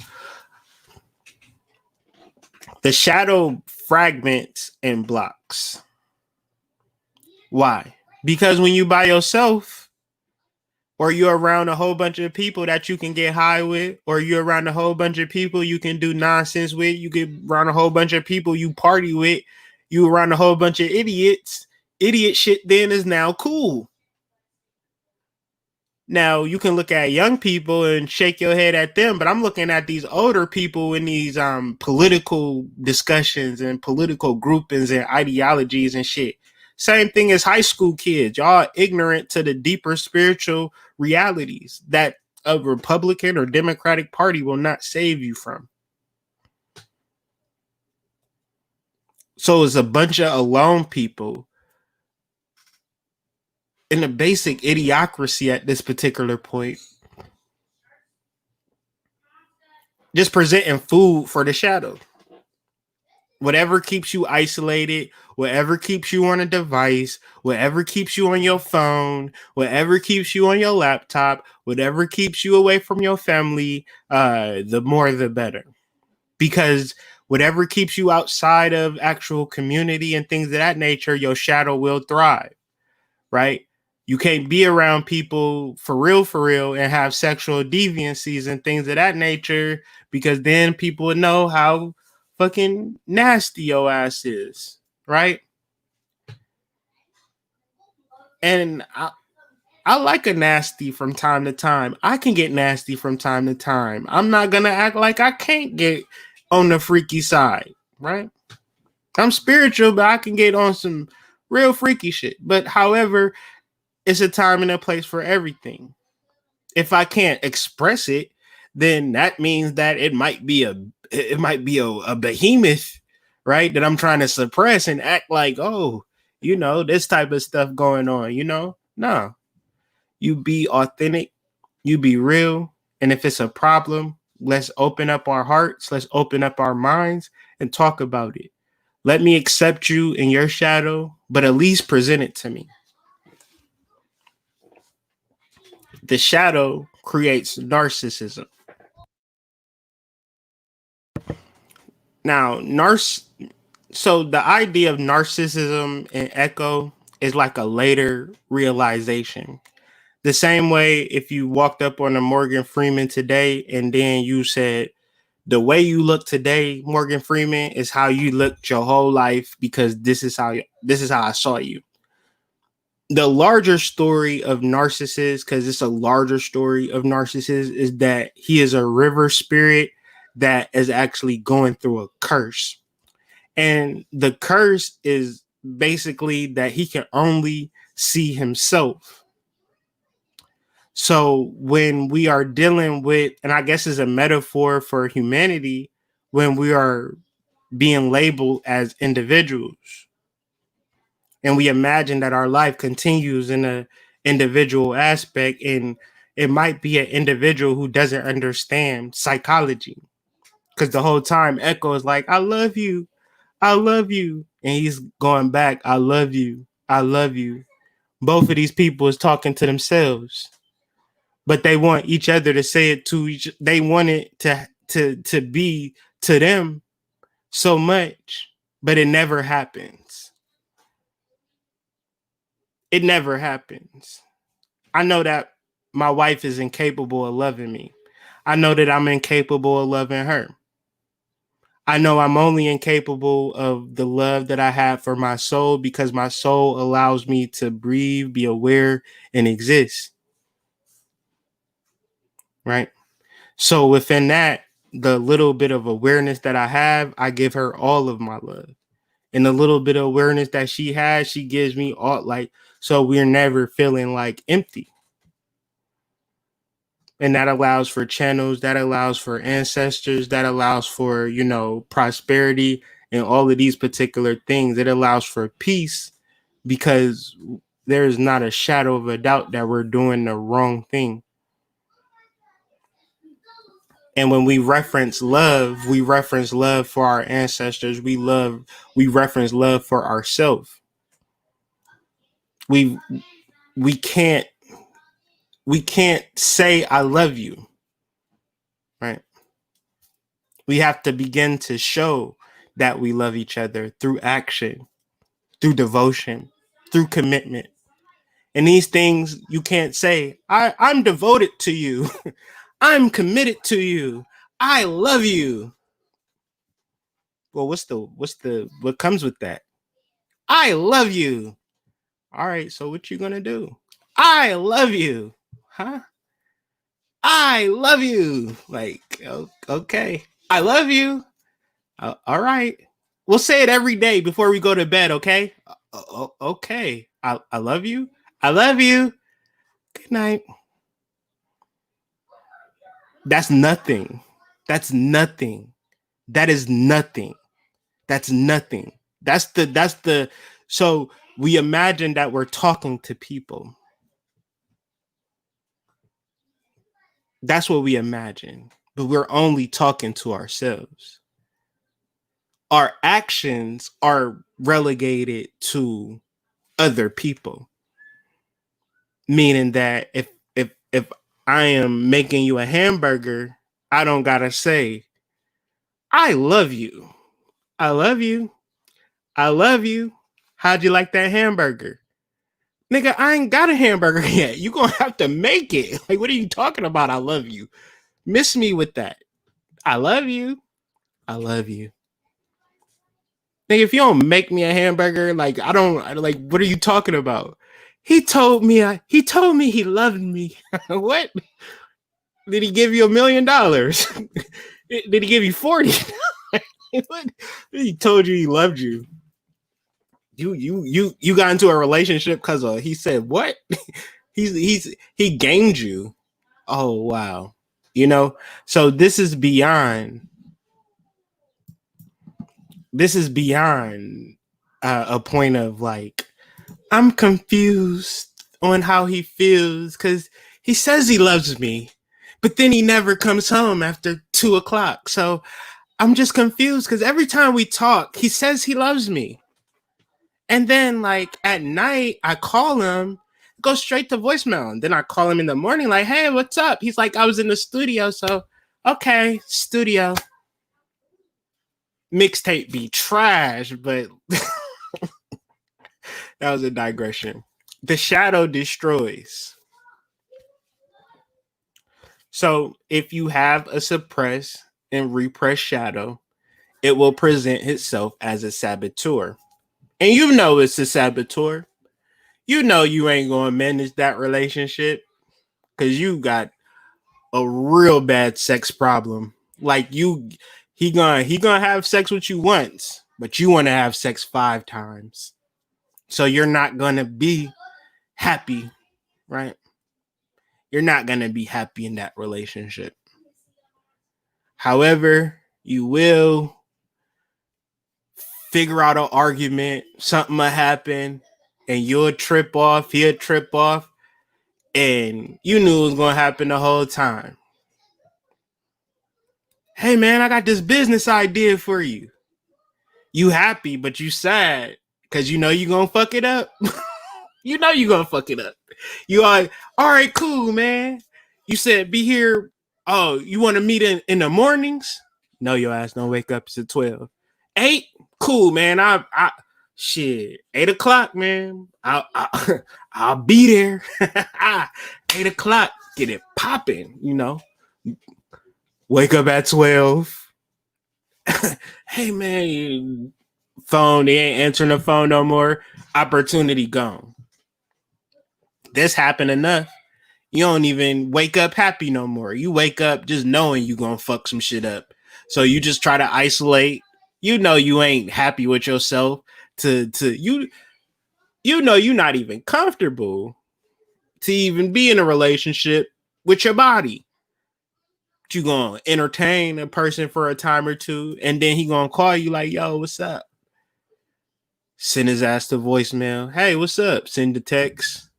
The shadow fragments and blocks. Why? Because when you by yourself, or you're around a whole bunch of people that you can get high with, or you're around a whole bunch of people you can do nonsense with, you get around a whole bunch of people you party with, you around a whole bunch of idiots, idiot shit then is now cool. Now, you can look at young people and shake your head at them, but I'm looking at these older people in these political discussions and political groupings and ideologies and shit. Same thing as high school kids. Y'all ignorant to the deeper spiritual realities that a Republican or Democratic Party will not save you from. So it's a bunch of alone people in the basic idiocracy at this particular point, just presenting food for the shadow. Whatever keeps you isolated, whatever keeps you on a device, whatever keeps you on your phone, whatever keeps you on your laptop, whatever keeps you away from your family, the more the better. Because whatever keeps you outside of actual community and things of that nature, your shadow will thrive, right? You can't be around people for real, and have sexual deviancies and things of that nature, because then people would know how fucking nasty your ass is, right? And I like a nasty from time to time. I can get nasty from time to time. I'm not gonna act like I can't get on the freaky side, right? I'm spiritual, but I can get on some real freaky shit. But however, it's a time and a place for everything. If I can't express it, then that means that it might be a behemoth, right? That I'm trying to suppress and act like, oh, this type of stuff going on. No, you be authentic, you be real. And if it's a problem, let's open up our hearts, let's open up our minds and talk about it. Let me accept you in your shadow, but at least present it to me. The shadow creates narcissism. Now, so the idea of narcissism and echo is like a later realization. The same way if you walked up on a Morgan Freeman today and then you said, The way you look today, Morgan Freeman, is how you looked your whole life, because this is how I saw you. The larger story of Narcissus, because it's a larger story of Narcissus, is that he is a river spirit that is actually going through a curse. And the curse is basically that he can only see himself. So when we are dealing with, and I guess is a metaphor for humanity, when we are being labeled as individuals, and we imagine that our life continues in a individual aspect, and it might be an individual who doesn't understand psychology, because the whole time Echo is like, I love you, I love you, and he's going back, I love you, I love you. Both of these people is talking to themselves, but they want each other to say it to each. They want it to be to them so much, but it never happens. It never happens. I know that my wife is incapable of loving me. I know that I'm incapable of loving her. I know I'm only incapable of the love that I have for my soul, because my soul allows me to breathe, be aware, and exist. Right? So within that, the little bit of awareness that I have, I give her all of my love. And the little bit of awareness that she has, she gives me all, like, so we're never feeling like empty. And that allows for channels, that allows for ancestors, that allows for, prosperity and all of these particular things. It allows for peace, because there's not a shadow of a doubt that we're doing the wrong thing. And when we reference love, we reference love for our ancestors. We reference love for ourselves. We we can't we can't say I love you, right? We have to begin to show that we love each other through action, through devotion, through commitment. And these things you can't say, I'm devoted to you. I'm committed to you. I love you. Well, what comes with that? I love you. All right, so what you gonna do? I love you. Huh? I love you. Like, okay. I love you. All right. We'll say it every day before we go to bed, okay? Okay. I love you. I love you. Good night. That's nothing. That's nothing. That is nothing. That's nothing. That's the so we imagine that we're talking to people. That's what we imagine. But we're only talking to ourselves. Our actions are relegated to other people. Meaning that if I am making you a hamburger, I don't gotta say, I love you. I love you. I love you. How'd you like that hamburger? Nigga, I ain't got a hamburger yet. You gonna have to make it. Like, what are you talking about? I love you. Miss me with that. I love you. I love you. Nigga, if you don't make me a hamburger, like like, what are you talking about? He told me he loved me. What? Did he give you $1 million? Did he give you 40? What? He told you he loved you. You got into a relationship because he said what? He gamed you. Oh wow. So this is beyond a point of like, I'm confused on how he feels, because he says he loves me, but then he never comes home after 2 o'clock. So I'm just confused, because every time we talk, he says he loves me. And then, like, at night, I call him, go straight to voicemail. And then I call him in the morning, like, hey, what's up? He's like, I was in the studio. So, okay, studio. Mixtape be trash, but that was a digression. The shadow destroys. So if you have a suppressed and repressed shadow, it will present itself as a saboteur. And you know it's a saboteur. You know you ain't gonna manage that relationship because you got a real bad sex problem. Like he gonna have sex with you once, but you want to have sex 5 times. So you're not gonna be happy, right? You're not gonna be happy in that relationship. However, you will figure out an argument, something will happen, and you'll trip off, he'll trip off, and you knew it was gonna happen the whole time. Hey man, I got this business idea for you. You happy, but you sad because you know you gonna fuck it up. You know you gonna fuck it up. You like, all right, cool, man. You said be here. Oh, you want to meet in the mornings? No, your ass don't wake up till 12. 8? Cool, man. I shit. 8 o'clock, man. I'll be there. 8 o'clock. Get it popping, Wake up at 12. Hey man, phone, they ain't answering the phone no more. Opportunity gone. This happened enough. You don't even wake up happy no more. You wake up just knowing you gonna fuck some shit up. So you just try to isolate. You know you ain't happy with yourself. You know you're not even comfortable to even be in a relationship with your body. You gonna entertain a person for a time or two, and then he gonna call you like, yo, what's up? Send his ass to voicemail. Hey, what's up? Send the text.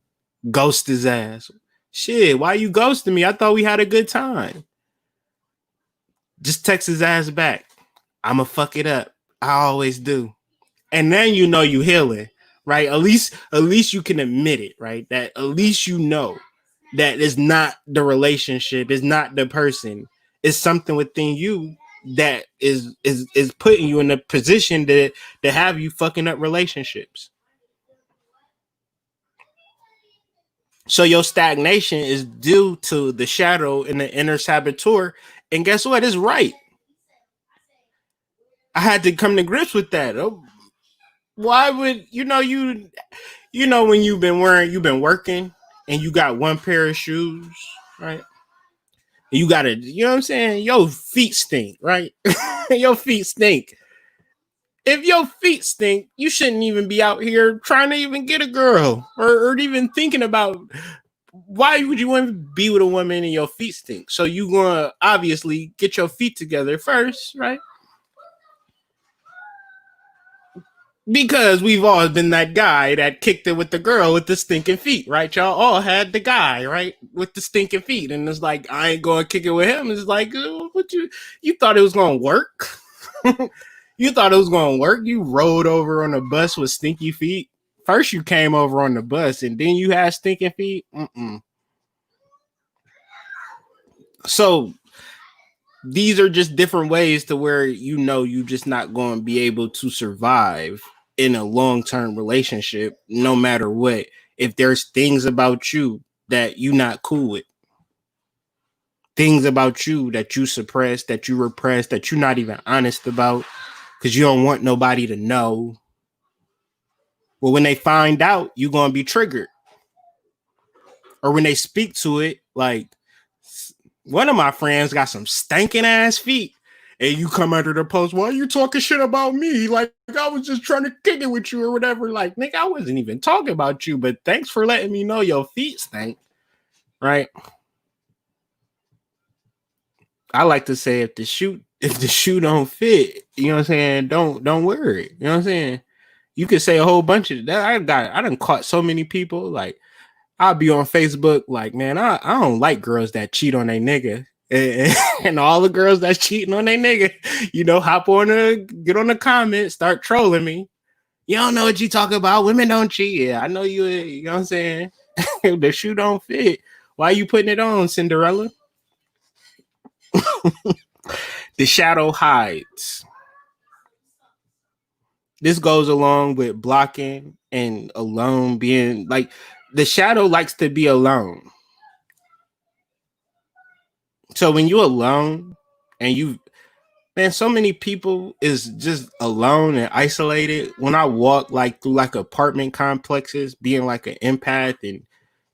Ghost his ass. Shit, why you ghosting me? I thought we had a good time. Just text his ass back. I'ma fuck it up. I always do. And then you know you healing, right? At least you can admit it, right? That at least you know that it's not the relationship, it's not the person. It's something within you that is putting you in a position to have you fucking up relationships. So your stagnation is due to the shadow and the inner saboteur. And guess what? It's right. I had to come to grips with that. Oh, why would when you've been working and you got one pair of shoes, right? You gotta, you know what I'm saying? Your feet stink, right? Your feet stink. If your feet stink, you shouldn't even be out here trying to even get a girl or even thinking about why would you want to be with a woman and your feet stink? So you gonna obviously get your feet together first, right? Because we've all been that guy that kicked it with the girl with the stinking feet, right? Y'all all had the guy, right, with the stinking feet, and it's like I ain't gonna kick it with him. It's like what you thought it was gonna work? You thought it was gonna work? You rode over on a bus with stinky feet. First you came over on the bus, and then you had stinking feet. So these are just different ways to where you just not going to be able to survive in a long-term relationship no matter what if there's things about you that you not cool with, things about you that you suppress, that you repress, that you're not even honest about because you don't want nobody to know. Well, when they find out, you're going to be triggered, or when they speak to it, like one of my friends got some stinking ass feet, and you come under the post, why are you talking shit about me? Like I was just trying to kick it with you or whatever. Like, nigga, I wasn't even talking about you, but thanks for letting me know your feet stink. Right? I like to say if the shoe don't fit, you know what I'm saying, don't worry. You know what I'm saying? You could say a whole bunch of that. I done caught so many people. Like I'll be on Facebook, like, man, I don't like girls that cheat on their nigga. And all the girls that's cheating on their nigga, get on the comments, start trolling me. You don't know what you talk about. Women don't cheat. Yeah, I know you know what I'm saying? The shoe don't fit. Why are you putting it on, Cinderella? The shadow hides. This goes along with blocking and alone being like the shadow likes to be alone. So when you're alone and Man, so many people is just alone and isolated. When I walk like through like apartment complexes, being like an empath and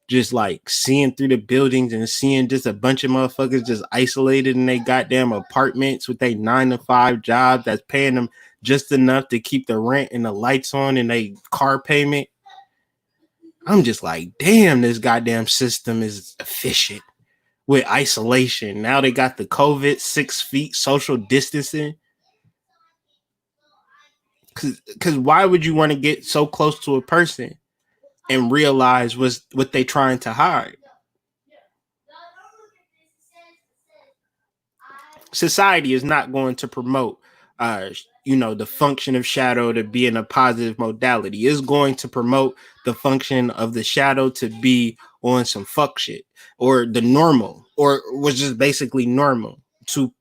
just like seeing through the buildings and seeing just a bunch of motherfuckers just isolated in they goddamn apartments with their 9 to 5 jobs that's paying them just enough to keep the rent and the lights on and they car payment. I'm just like, damn, this goddamn system is efficient with isolation. Now they got the COVID 6 feet social distancing. Cause why would you want to get so close to a person and realize what they trying to hide? Society is not going to promote the function of shadow to be in a positive modality. It's going to promote the function of the shadow to be on some fuck shit or the normal or was just basically normal to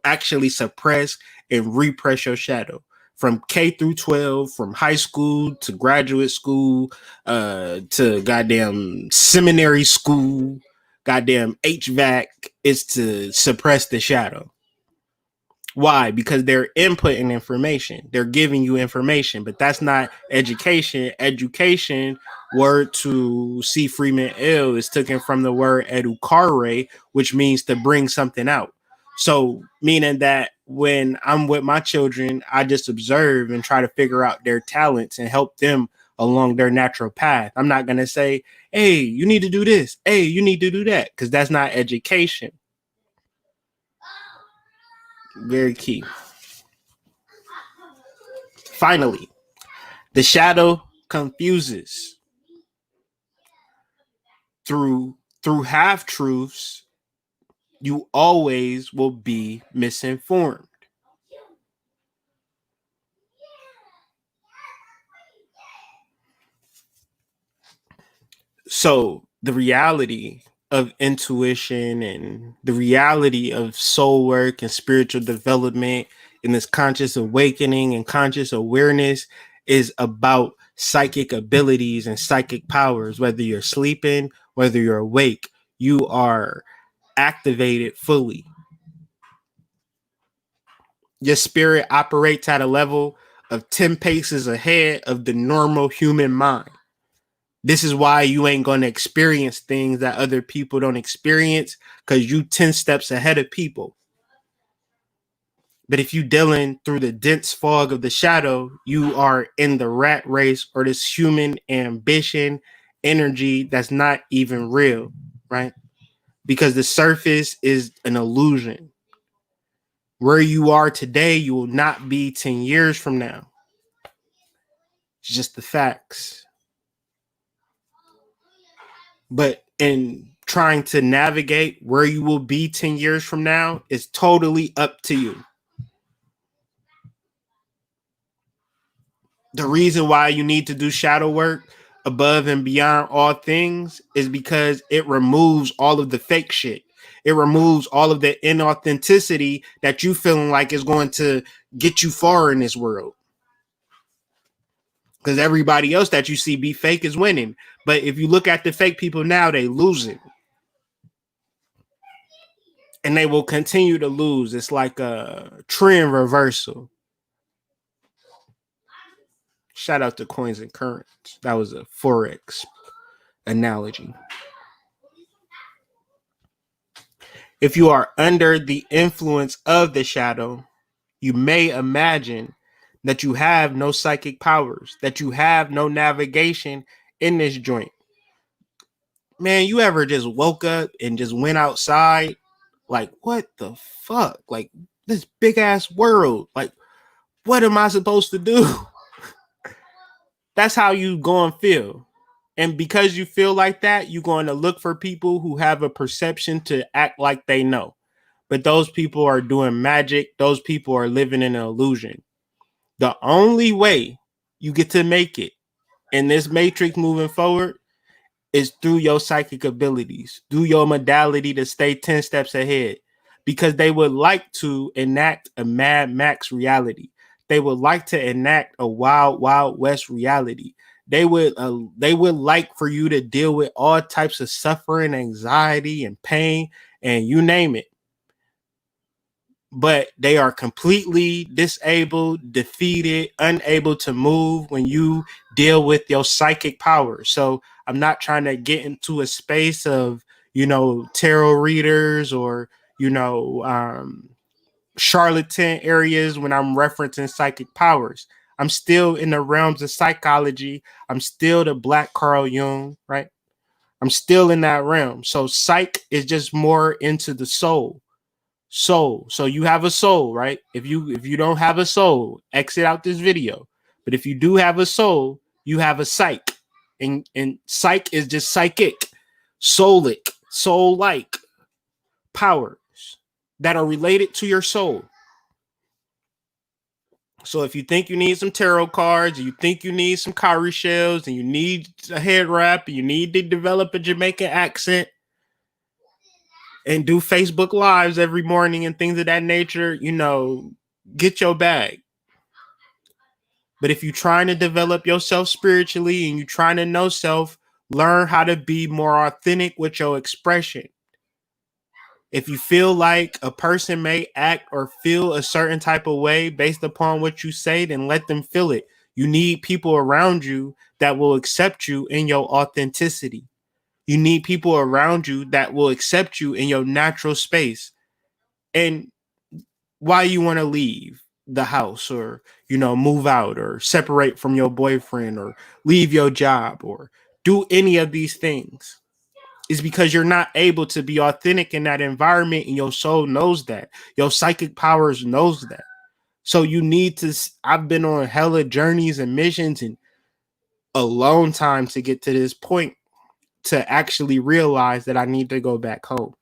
actually suppress and repress your shadow from K through 12, from high school to graduate school, to goddamn seminary school, goddamn HVAC is to suppress the shadow. Why? Because they're inputting information. They're giving you information, but that's not education. Education, word to C. Freeman Ill, is taken from the word educare, which means to bring something out. So, meaning that when I'm with my children, I just observe and try to figure out their talents and help them along their natural path. I'm not going to say, hey, you need to do this. Hey, you need to do that, because that's not education. Very key. Finally, the shadow confuses through half truths. You always will be misinformed. So the reality of intuition and the reality of soul work and spiritual development and this conscious awakening and conscious awareness is about psychic abilities and psychic powers. Whether you're sleeping, whether you're awake, you are activated fully. Your spirit operates at a level of 10 paces ahead of the normal human mind. This is why you ain't going to experience things that other people don't experience, because you 10 steps ahead of people. But if you dealing through the dense fog of the shadow, you are in the rat race or this human ambition energy that's not even real, right? Because the surface is an illusion. Where you are today, you will not be 10 years from now. It's just the facts. But in trying to navigate where you will be 10 years from now is totally up to you. The reason why you need to do shadow work above and beyond all things is because it removes all of the fake shit. It removes all of the inauthenticity that you feeling like is going to get you far in this world. Because everybody else that you see be fake is winning. But if you look at the fake people now, they losing. And they will continue to lose. It's like a trend reversal. Shout out to Coins and Currents. That was a Forex analogy. If you are under the influence of the shadow, you may imagine that you have no psychic powers, that you have no navigation in this joint. Man, you ever just woke up and just went outside? Like, what the fuck? Like, this big ass world. Like, what am I supposed to do? That's how you go and feel. And because you feel like that, you're going to look for people who have a perception to act like they know. But those people are doing magic. Those people are living in an illusion. The only way you get to make it in this matrix moving forward is through your psychic abilities, through your modality to stay 10 steps ahead, because they would like to enact a Mad Max reality. They would like to enact a Wild Wild West reality. They would like for you to deal with all types of suffering, anxiety, and pain, and you name it. but they are completely disabled, defeated, unable to move when you deal with your psychic power. So I'm not trying to get into a space of, tarot readers or, you know, charlatan areas when I'm referencing psychic powers. I'm still in the realms of psychology. I'm still the Black Carl Jung, right? I'm still in that realm. So psych is just more into the soul. So you have a soul, right? If you don't have a soul, exit out this video. But if you do have a soul, you have a psych. And psych is just psychic, soulic, soul-like powers that are related to your soul. So if you think you need some tarot cards, you think you need some cowrie shells, and you need a head wrap, and you need to develop a Jamaican accent and do Facebook lives every morning and things of that nature, get your bag. But if you're trying to develop yourself spiritually and you're trying to know self, learn how to be more authentic with your expression. If you feel like a person may act or feel a certain type of way based upon what you say, then let them feel it. You need people around you that will accept you in your authenticity. You need people around you that will accept you in your natural space. And why you want to leave the house or, move out or separate from your boyfriend or leave your job or do any of these things is because you're not able to be authentic in that environment, and your soul knows that. Your psychic powers knows that. So you need to. I've been on hella journeys and missions and a long time to get to this point to actually realize that I need to go back home.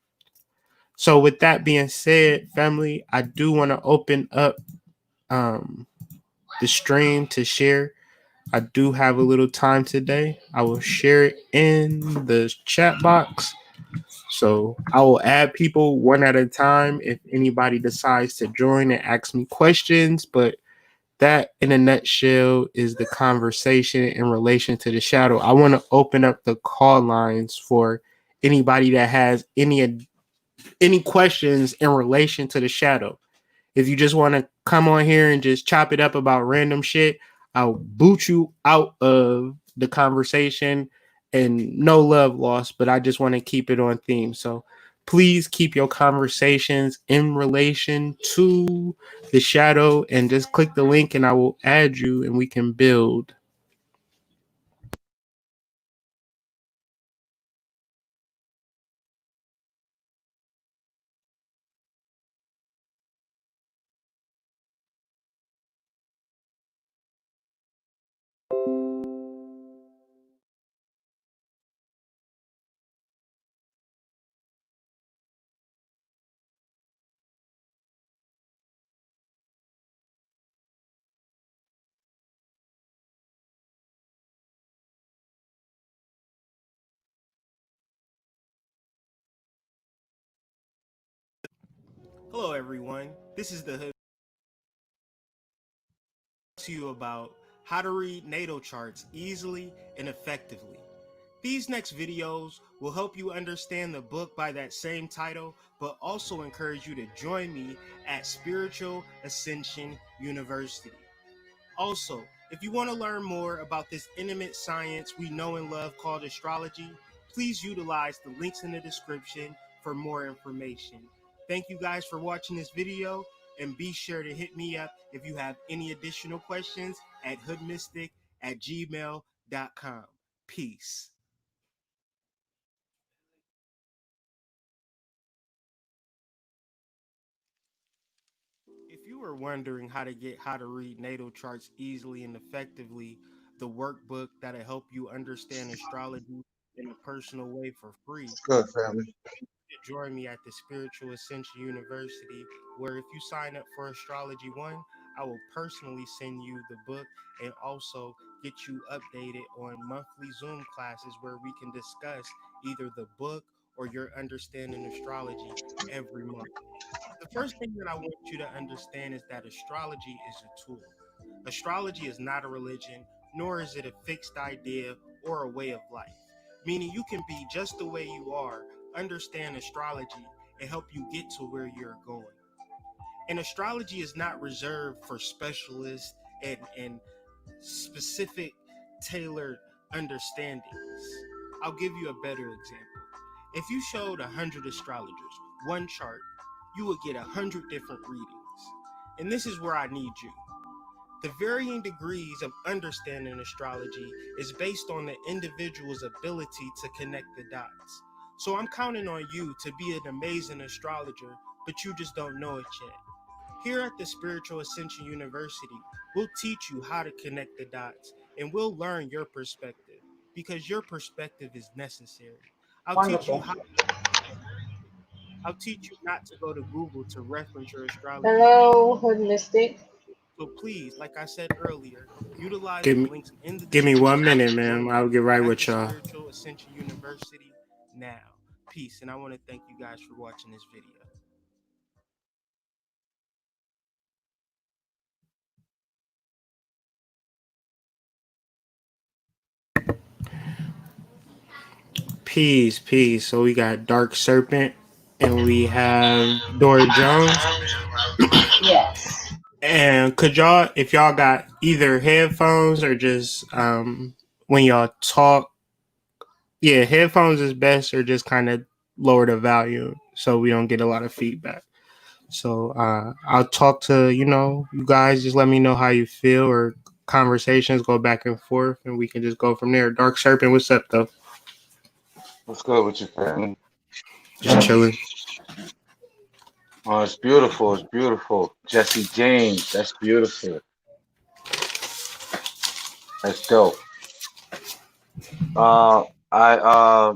So with that being said, family, I do want to open up um the stream to share. I do have a little time today. I will share it in the chat box. So I will add people one at a time if anybody decides to join and ask me questions. But that, in a nutshell, is the conversation in relation to the shadow. I want to open up the call lines for anybody that has any questions in relation to the shadow. If you just want to come on here and just chop it up about random shit, I'll boot you out of the conversation and no love lost, but I just want to keep it on theme. So please keep your conversations in relation to the shadow and just click the link and I will add you and we can build. Hello, everyone. This is the Hood to you about how to read natal charts easily and effectively. These next videos will help you understand the book by that same title, but also encourage you to join me at Spiritual Ascension University. Also, if you want to learn more about this intimate science we know and love called astrology, please utilize the links in the description for more information. Thank you guys for watching this video, and be sure to hit me up if you have any additional questions at hoodmystic@gmail.com. Peace. If you are wondering how to read natal charts easily and effectively, the workbook that'll help you understand astrology in a personal way for free, Good family. join me at the Spiritual Ascension University, where if you sign up for Astrology One, I will personally send you the book and also get you updated on monthly Zoom classes where we can discuss either the book or your understanding astrology every month. The first thing that I want you to understand is that astrology is a tool. Astrology is not a religion, nor is it a fixed idea or a way of life. Meaning you can be just the way you are, understand astrology, and help you get to where you're going. And astrology is not reserved for specialists and specific tailored understandings. I'll give you a better example. If you showed 100 astrologers one chart, you would get 100 different readings. And this is where I need you. The varying degrees of understanding astrology is based on the individual's ability to connect the dots. So I'm counting on you to be an amazing astrologer, but you just don't know it yet. Here at the Spiritual Ascension University, we'll teach you how to connect the dots and we'll learn your perspective because your perspective is necessary. I'll teach you Wonderful. how I'll teach you not to go to Google to reference your astrology. Hello, Hood Mystic. So please, like I said earlier, utilize Give the me links in the give me description 1 minute, to man. join I'll get right at the with y'all. Spiritual Ascension University now. Peace, and I want to thank you guys for watching this video. Peace, peace. So we got Dark Serpent and we have Dora Jones. Yes. And could y'all, if y'all got either headphones or just when y'all talk, yeah, headphones is best, or just kind of lower the volume so we don't get a lot of feedback. So I'll talk to you guys. Just let me know how you feel, or conversations go back and forth, and we can just go from there. Dark Serpent, what's up though? What's good with you, family? Just chilling. Oh, it's beautiful. It's beautiful. Jesse James. That's beautiful. That's dope. Uh, I uh,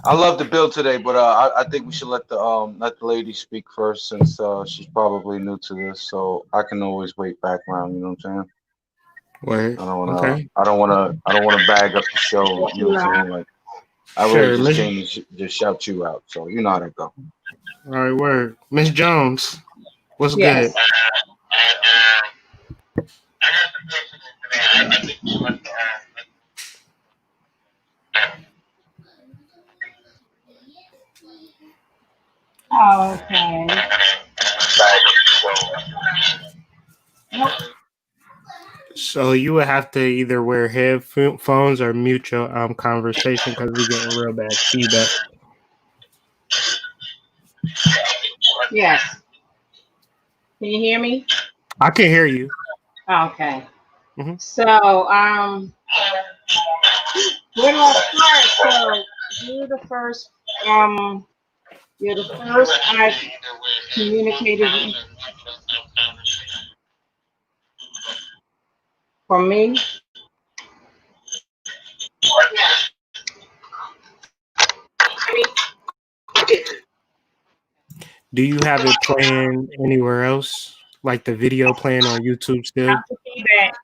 I love the build today, but I think we should let the lady speak first since she's probably new to this, so I can always wait background. You know what I'm saying? Word. Okay. I don't wanna bag up the show. You know what I'm saying? Like I really Sure, just Miss. came to just shout you out, so you know how that go. All right, word. Miss Jones, what's Yes. good? Okay. Nope. So you would have to either wear headphones or mute your conversation because we getting real bad feedback. Yes. Can you hear me? I can hear you. Okay. Hmm. So, where do I start? So, you're the first. You're the first I've communicated with for me. Do you have it playing anywhere else, like the video playing on YouTube still? How's the feedback?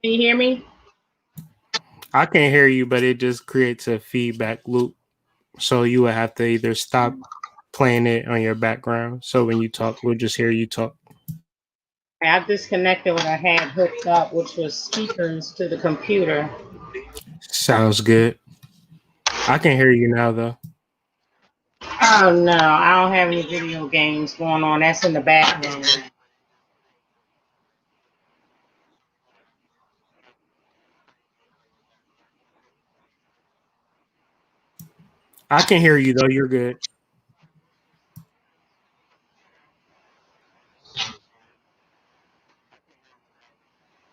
Can you hear me? I can hear you, but it just creates a feedback loop. So you would have to either stop playing it on your background. So when you talk, we'll just hear you talk. I disconnected what I had hooked up, which was speakers to the computer. Sounds good. I can hear you now, though. Oh no, I don't have any video games going on. That's in the background. I can hear you, though. You're good.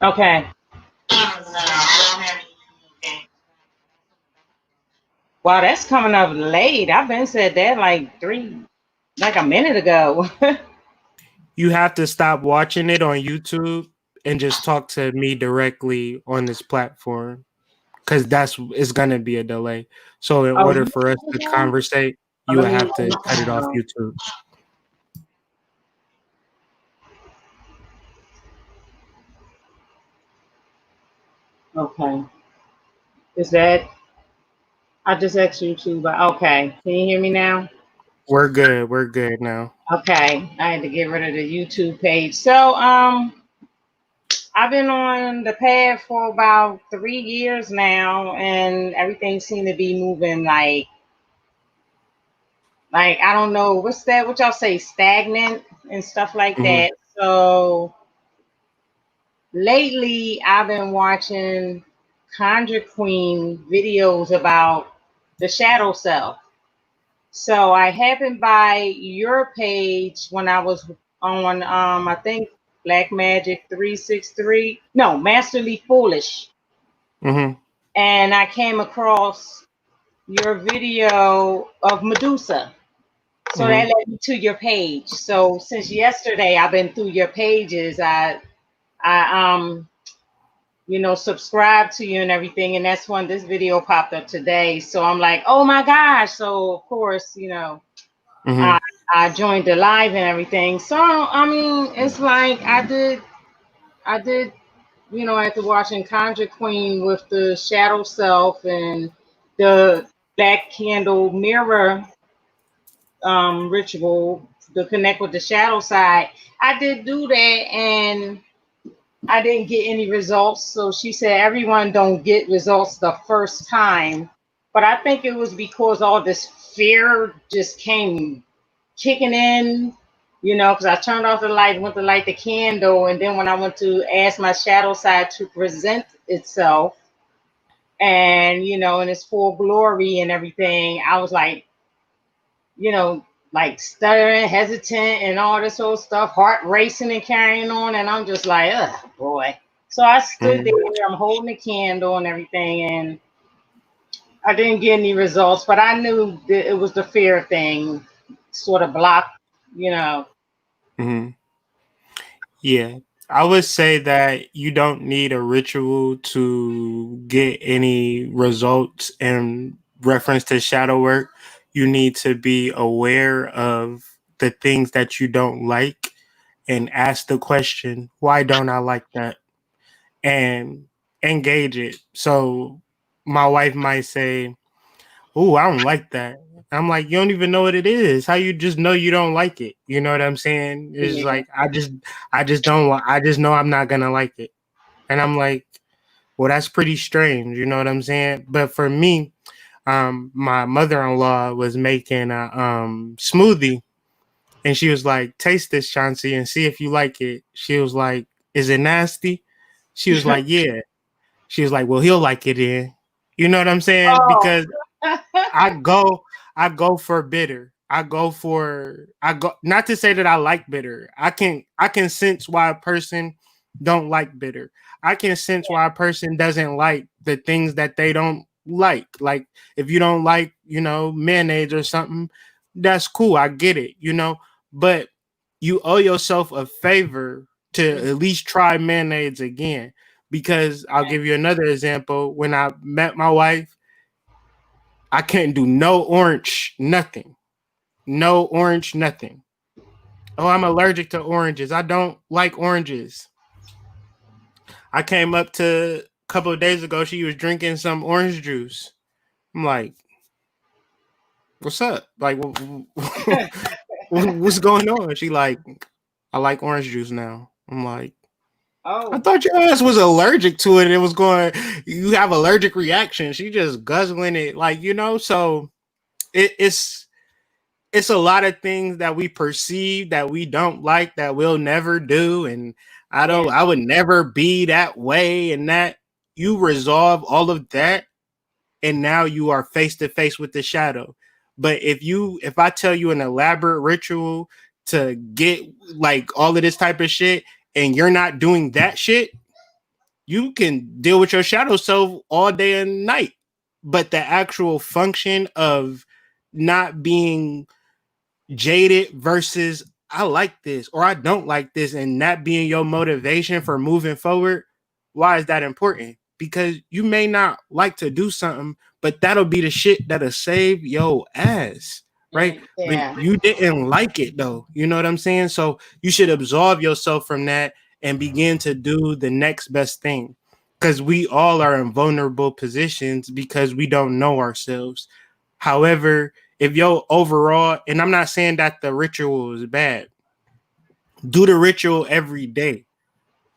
Okay. Wow, that's coming up late. I've been said that like a minute ago. You have to stop watching it on YouTube and just talk to me directly on this platform, because it's gonna be a delay. So in Oh, order you for us to conversate, you let would me. have to cut it off YouTube. Okay. Is that? I just asked YouTube, but okay. Can you hear me now? We're good. We're good now. Okay. I had to get rid of the YouTube page. So, I've been on the pad for about 3 years now, and everything seemed to be moving like like I don't know what's that, what y'all say, stagnant and stuff like Mm-hmm. that. So lately I've been watching Conjure Queen videos about the shadow self. So I happened by your page when I was on I think Black Magic 363. No, Masterly Foolish. Mm-hmm. And I came across your video of Medusa. So that Mm-hmm. led me to your page. So since yesterday I've been through your pages. I subscribe to you and everything, and that's when this video popped up today. So I'm like, oh my gosh. So of course, Mm-hmm. I I joined the live and everything. So I mean, it's like I did, after watching Conjure Queen with the shadow self and the black candle mirror ritual to connect with the shadow side. I did do that, and I didn't get any results. So she said everyone don't get results the first time. But I think it was because all this fear just came kicking in, because I turned off the light, went to light the candle, and then when I went to ask my shadow side to present itself and, in its full glory and everything, I was you know, like stuttering, hesitant, and all this old stuff, heart racing and carrying on. And I'm just like, oh boy. So I stood there, I'm holding the candle and everything, and I didn't get any results, but I knew that it was the fear thing sort of blocked, you know. Mm-hmm. Yeah. I would say that you don't need a ritual to get any results in reference to shadow work. You need to be aware of the things that you don't like and ask the question, why don't I like that? And engage it. So my wife might say, oh, I don't like that. I'm like, you don't even know what it is. How you just know you don't like it? You know what I'm saying? It's Yeah. like I just don't. I just know I'm not gonna like it, and I'm like, well, that's pretty strange. You know what I'm saying? But for me, my mother-in-law was making a smoothie, and she was like, taste this, Chauncey, and see if you like it. She was like, is it nasty? She was like, yeah. She was like, well, he'll like it in. You know what I'm saying? Oh. Because I go I go for bitter. I go not to say that I like bitter. I can sense why a person don't like bitter. I can sense why a person doesn't like the things that they don't like. Like if you don't like, mayonnaise or something, that's cool. I get it. But you owe yourself a favor to at least try mayonnaise again. Because I'll give you another example. When I met my wife, I couldn't do no orange, nothing. No orange, nothing. Oh, I'm allergic to oranges. I don't like oranges. I came up to a couple of days ago. She was drinking some orange juice. I'm like, what's up? Like, what's going on? She like, I like orange juice now. I'm like, I Oh. thought your ass was allergic to it. It was going, you have allergic reaction. She just guzzling it, So it's a lot of things that we perceive that we don't like that we'll never do, and Yeah. I would never be that way, and that you resolve all of that, and now you are face to face with the shadow. But if I tell you an elaborate ritual to get like all of this type of shit, and you're not doing that shit, you can deal with your shadow self all day and night. But the actual function of not being jaded versus I like this or I don't like this, and that being your motivation for moving forward, why is that important? Because you may not like to do something, but that'll be the shit that'll save your ass, right? But Yeah. you didn't like it though. You know what I'm saying? So you should absolve yourself from that and begin to do the next best thing. Because we all are in vulnerable positions because we don't know ourselves. However, if your overall, and I'm not saying that the ritual is bad, do the ritual every day.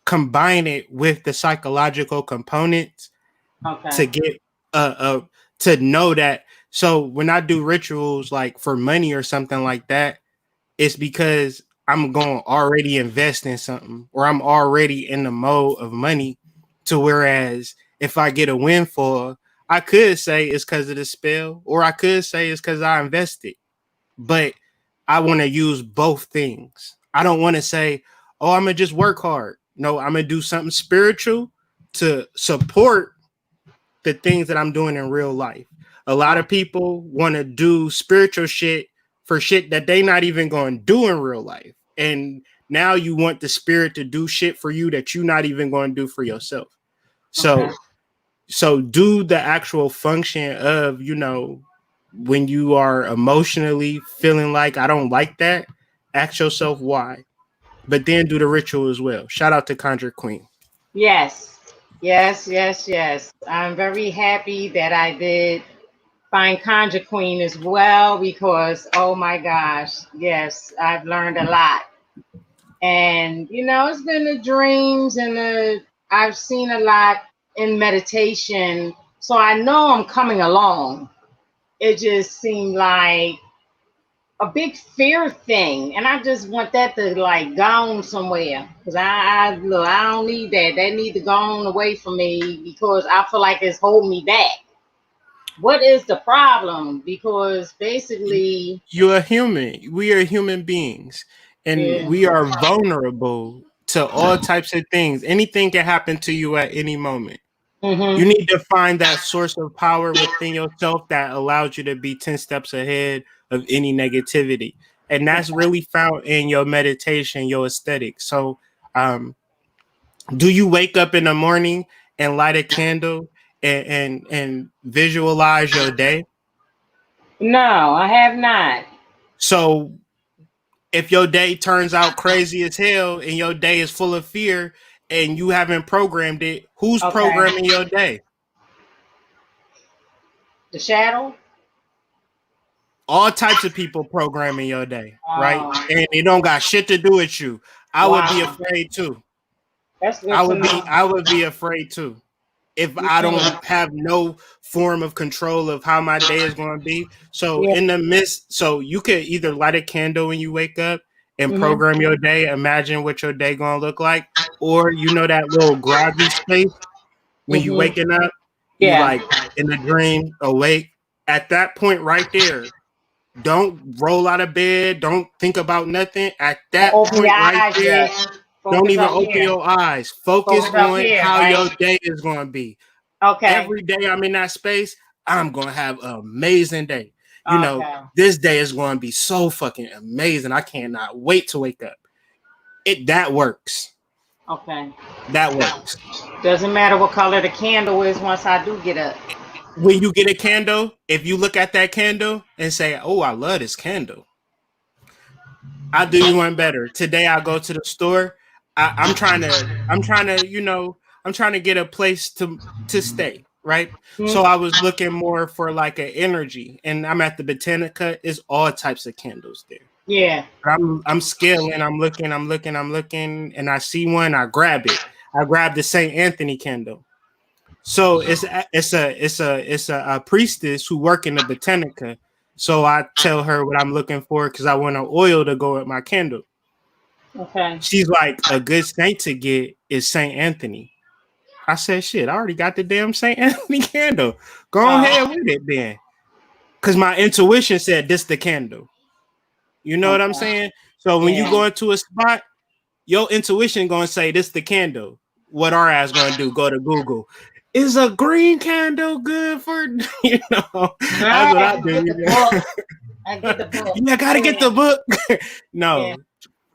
Combine it with the psychological components Okay. to get uh to know that So when I do rituals like for money or something like that, it's because I'm going to already invest in something or I'm already in the mode of money. To whereas if I get a windfall, I could say it's because of the spell, or I could say it's because I invested. But I want to use both things. I don't want to say, oh, I'm going to just work hard. No, I'm going to do something spiritual to support the things that I'm doing in real life. A lot of people want to do spiritual shit for shit that they not even going to do in real life. And now you want the spirit to do shit for you that you're not even going to do for yourself. Okay. So do the actual function of, when you are emotionally feeling like I don't like that, ask yourself why. But then do the ritual as well. Shout out to Conjure Queen. Yes. Yes, yes, yes. I'm very happy that I did find Conjure Queen as well because, oh my gosh, yes, I've learned a lot. And, it's been the dreams and I've seen a lot in meditation. So I know I'm coming along. It just seemed like a big fear thing, and I just want that to like gone somewhere. Cause I look, I don't need that. That need to go on away from me because I feel like it's holding me back. What is the problem? Because basically, You're a human. We are human beings, and yeah. we are vulnerable to all types of things. Anything can happen to you at any moment. You Mhm. need to find that source of power within yourself that allows you to be 10 steps ahead of any negativity. And that's really found in your meditation, your aesthetic. So, do you wake up in the morning and light a candle and visualize your day? No, I have not. So if your day turns out crazy as hell and your day is full of fear and you haven't programmed it, who's Okay. programming your day? The shadow. All types of people programming your day, right? Oh, And it don't got shit to do with you. I would be wow. afraid too. That's good I to would be know. I would be afraid too. If I don't Mhm. have no form of control of how my day is going to be. So Yeah. in the midst, so you could either light a candle when you wake up and Mhm. program your day, imagine what your day going to look like, or that little groggy space when you Mhm. waking up, you Yeah. like in a dream, awake. At that point right there, don't roll out of bed, don't think about nothing. At that Open your point right eyes there, yet. don't Focus even up open here. your eyes. Focus Focus up on here, how right? your day is going to be. Okay. Every day I'm in that space, I'm going to have an amazing day. Okay. This day is going to be so fucking amazing. I cannot wait to wake up. That works. Okay. That works. Doesn't matter what color the candle is once I do get up. When you get a candle, if you look at that candle and say, "Oh, I love this candle," I'll do you one better. Today I go to the store. I'm trying to get a place to stay, right? Hmm? So I was looking more for like an energy, and I'm at the Botanica. It's all types of candles there. Yeah. I'm scaling, I'm looking, and I see one, I grab it. I grab the St. Anthony candle. So it's a priestess who work in the Botanica. So I tell her what I'm looking for because I want an oil to go with my candle. Okay. She's like, a good saint to get is Saint Anthony. I said, shit, I already got the damn Saint Anthony candle. Go ahead Oh. with it then. Cause my intuition said this the candle. You know what I'm Okay. saying? So when you Yeah. go into a spot, your intuition gonna say this the candle. What our ass gonna do? Go to Google. Is a green candle good for All That's what I right. do. Get the book. I get the book. You gotta get Yeah. the book. Yeah. No,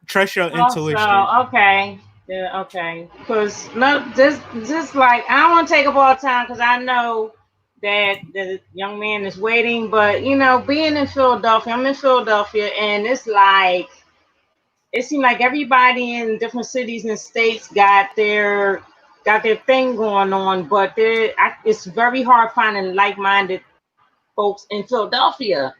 trust your Also, intuition. okay. Yeah, okay. Because no, just like I don't want to take up all the time because I know that the young man is waiting. But being in Philadelphia, I'm in Philadelphia, and it's like it seems like everybody in different cities and states got their thing going on, but it's very hard finding like-minded folks in Philadelphia.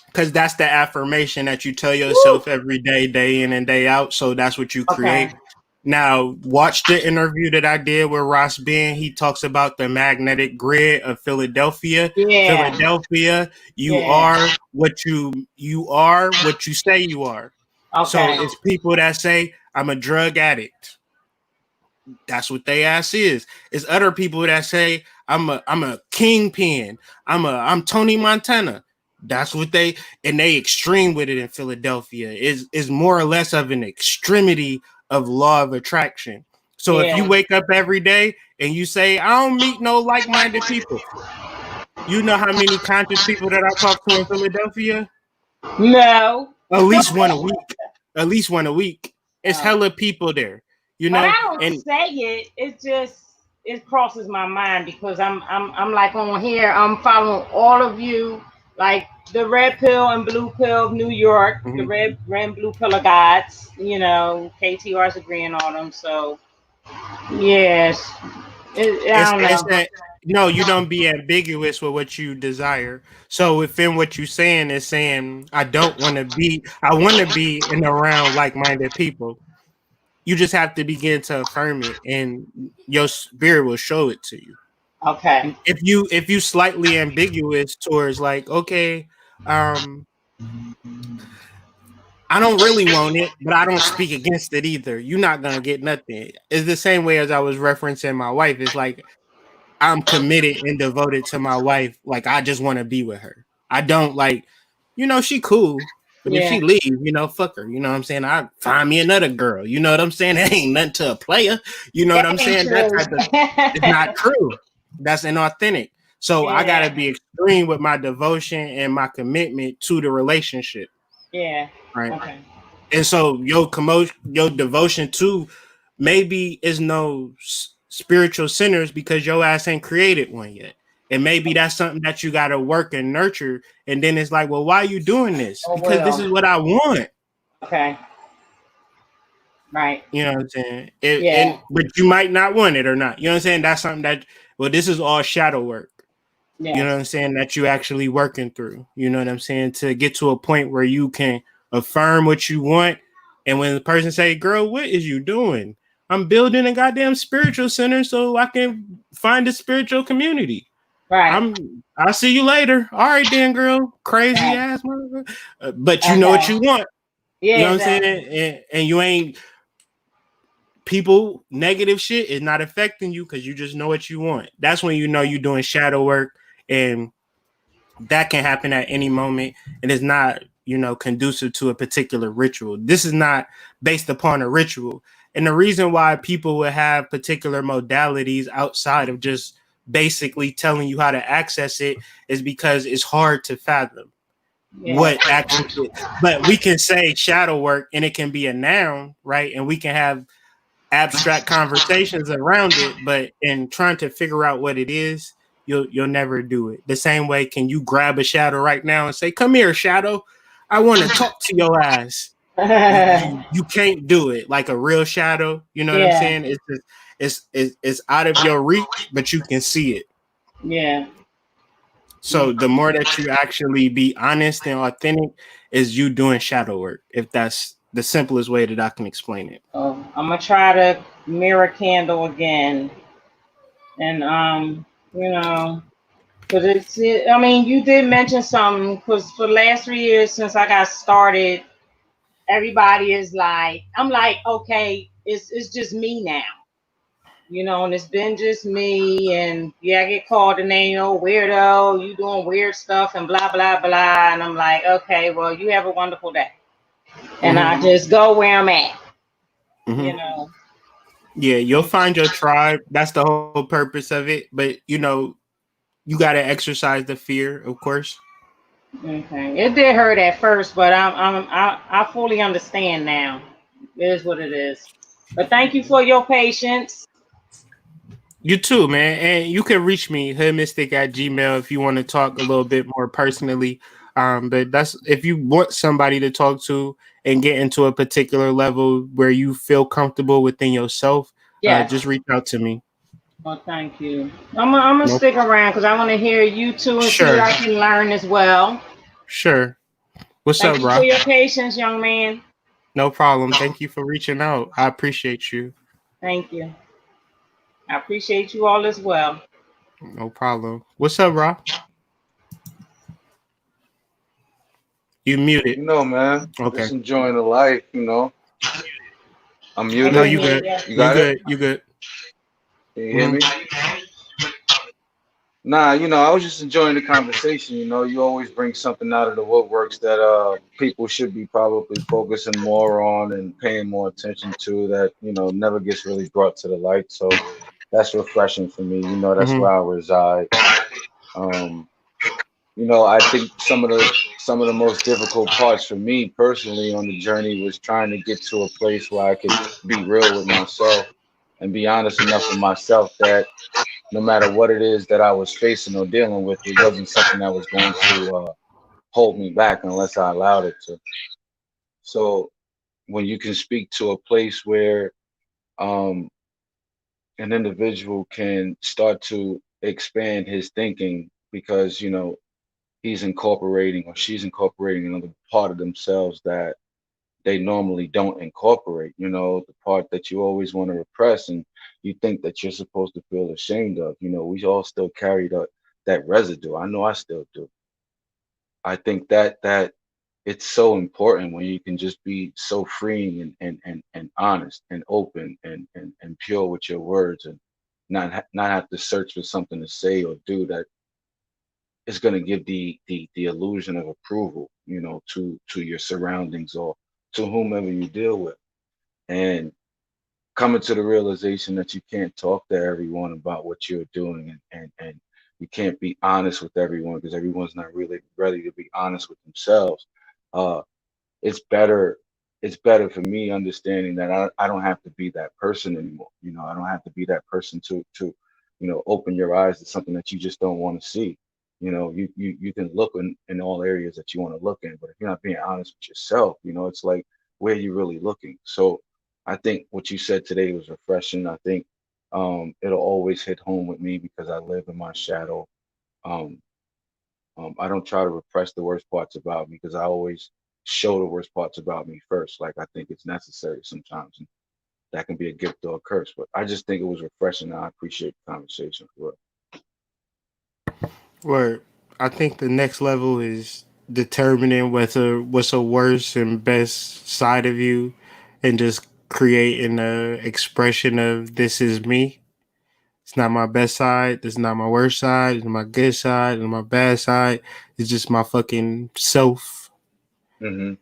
Because that's the affirmation that you tell Woo! yourself every day, day in and day out. So that's what you Okay. create. Now, watch the interview that I did with Ross Ben. He talks about the magnetic grid of Philadelphia. Yeah, Philadelphia, yeah. you are what you say you are. So Okay, it's people that say I'm a drug addict. That's what they ass is. It's other people that say I'm a kingpin. I'm Tony Montana. That's what they extreme with it in Philadelphia. Is more or less of an extremity of law of attraction. So if you yeah. wake up every day and you say, I don't meet no like-minded people, you know how many conscious people that I talk to in Philadelphia? No. At least one a week. At least one a week. It's Oh. hella people there, But I don't and say it. It just it crosses my mind because I'm like on here. I'm following all of you, like the red pill and blue pill of New York, the mhm. red and blue pill of gods. KTR's agreeing on them. So yes, I don't It's know. that no, you don't be ambiguous with what you desire. So within what you're saying is saying I want to be in around like-minded people. You just have to begin to affirm it and your spirit will show it to you. Okay. If you slightly ambiguous towards like, okay, um I don't really want it, but I don't speak against it either. You're not gonna get nothing. It's the same way as I was referencing my wife. It's like I'm committed and devoted to my wife. Like I just want to be with her. I don't like, she cool. But if Yeah, she leave, fuck her. You know what I'm saying? I find me another girl. You know what I'm saying? It ain't nothing to a player. You know what that I'm ain't saying? That true. type of it's not true. That's inauthentic. So I gotta Yeah, be extreme with my devotion and my commitment to the relationship. yeah. Right. Okay. And so your devotion to maybe is no spiritual centers because your ass ain't created one yet. And maybe that's something that you got to work and nurture. And then it's like, well, why are you doing this? Oh Because this well. is what I want. Okay. Right. You know what I'm saying? Yeah. But you might not want it or not. You know what I'm saying? That's something that, well, this is all shadow work. You know what Yes. I'm saying? That you actually working through. You know what I'm saying? To get to a point where you can affirm what you want. And when the person say, girl, what is you doing? I'm building a goddamn spiritual center so I can find a spiritual community. Right. I'll see you later. All right, then, girl. Crazy Right. ass motherfucker. But you know what Okay. you want. You Yeah. know what I'm saying? Exactly. And you ain't people negative shit is not affecting you because you just know what you want. That's when you know you're doing shadow work, and that can happen at any moment and is not conducive to a particular ritual. This is not based upon a ritual, and the reason why people would have particular modalities outside of just basically telling you how to access it is because it's hard to fathom Yeah. what actually. But we can say shadow work and it can be a noun, right? And we can have abstract conversations around it, but in trying to figure out what it is, you'll never do it. The same way, can you grab a shadow right now and say, "Come here, shadow, I want to talk to your ass." You can't do it like a real shadow. You know what I'm Yeah. saying? It's just, it's out of your reach, but you can see it. Yeah. Yeah. So the more that you actually be honest and authentic, is you doing shadow work. If that's the simplest way that I can explain it. Oh, I'm gonna try the mirror candle again, and you know, because I mean, you did mention something. Because for the last 3 years since I got started, everybody is like, I'm like, okay, it's just me now. And it's been just me, and yeah, I get called the name, weirdo, you doing weird stuff, and blah blah blah, and I'm like, okay, well, you have a wonderful day, and Mm-hmm. I just go where I'm at, Mm-hmm. you know. Yeah, you'll find your tribe. That's the whole purpose of it. But you got to exercise the fear, of course. Okay, it did hurt at first, but I fully understand now. It is what it is. But thank you for your patience. You too, man. And you can reach me, hoodmystic at Gmail, if you want to talk a little bit more personally. But that's if you want somebody to talk to and get into a particular level where you feel comfortable within yourself, Yes. just reach out to me. Well, thank you. I'm gonna Nope. stick around because I want to hear you too and see what Sure. I can learn as well. Sure. What's Thank up, you for bro? your patience, young man. No problem. Thank you for reaching out. I appreciate you. Thank you. I appreciate you all as well. No problem. What's up, Rob? You muted. Man, Okay. just enjoying the life. I'm I No, muted. didn't you hear good. you. You You got it? good. You good. Can you hear Hmm. me? Nah, I was just enjoying the conversation. You always bring something out of the woodworks that people should be probably focusing more on and paying more attention to that, never gets really brought to the light. So that's refreshing for me. That's Hmm. where I reside. Um, I think some of the most difficult parts for me personally on the journey was trying to get to a place where I could be real with myself and be honest enough with myself that no matter what it is that I was facing or dealing with, it wasn't something that was going to hold me back unless I allowed it to. So when you can speak to a place where um, an individual can start to expand his thinking because he's incorporating or she's incorporating another part of themselves that they normally don't incorporate, the part that you always want to repress and you think that you're supposed to feel ashamed of. We all still carry that residue. I know I still do. I think that it's so important when you can just be so freeing and honest and open and pure with your words and not have to search for something to say or do that is going to give the illusion of approval, to your surroundings or to whomever you deal with. And coming to the realization that you can't talk to everyone about what you're doing and you can't be honest with everyone because everyone's not really ready to be honest with themselves. Uh, it's better it's better for me understanding that I don't have to be that person anymore. I don't have to be that person to open your eyes to something that you just don't want to see. You can look in all areas that you want to look in, but if you're not being honest with yourself, it's like where are you really looking? So I think what you said today was refreshing. I think it'll always hit home with me because I live in my shadow. Um, I don't try to repress the worst parts about me because I always show the worst parts about me first. Like I think it's necessary sometimes, and that can be a gift or a curse. But I just think it was refreshing, and I appreciate the conversation for real. Where I think the next level is determining what's a worst and best side of you, and just creating a expression of this is me. It's not my best side. This is not my worst side. It's my good side. It's my bad side. It's just my fucking self. Hmm.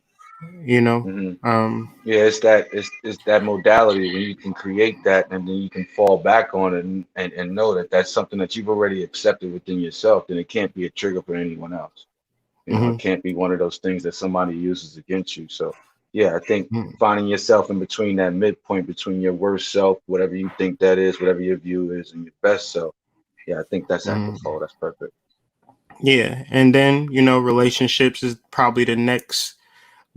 You know. Hmm. Um. Yeah, it's that modality when you can create that and then you can fall back on it and know that that's something that you've already accepted within yourself. Then it can't be a trigger for anyone else. It Mhm. can't be one of those things that somebody uses against you. So, yeah, I think finding yourself in between that midpoint between your worst self, whatever you think that is, whatever your view is, and your best self. Yeah, I think that's Mhm. apropos. That's perfect. Yeah, and then relationships is probably the next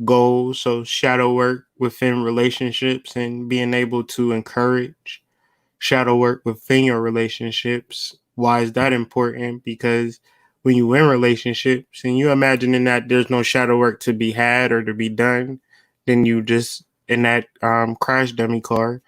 goal. So shadow work within relationships and being able to encourage shadow work within your relationships. Why is that important? Because when you in relationships and you imagining that there's no shadow work to be had or to be done, then you just in that crash dummy car,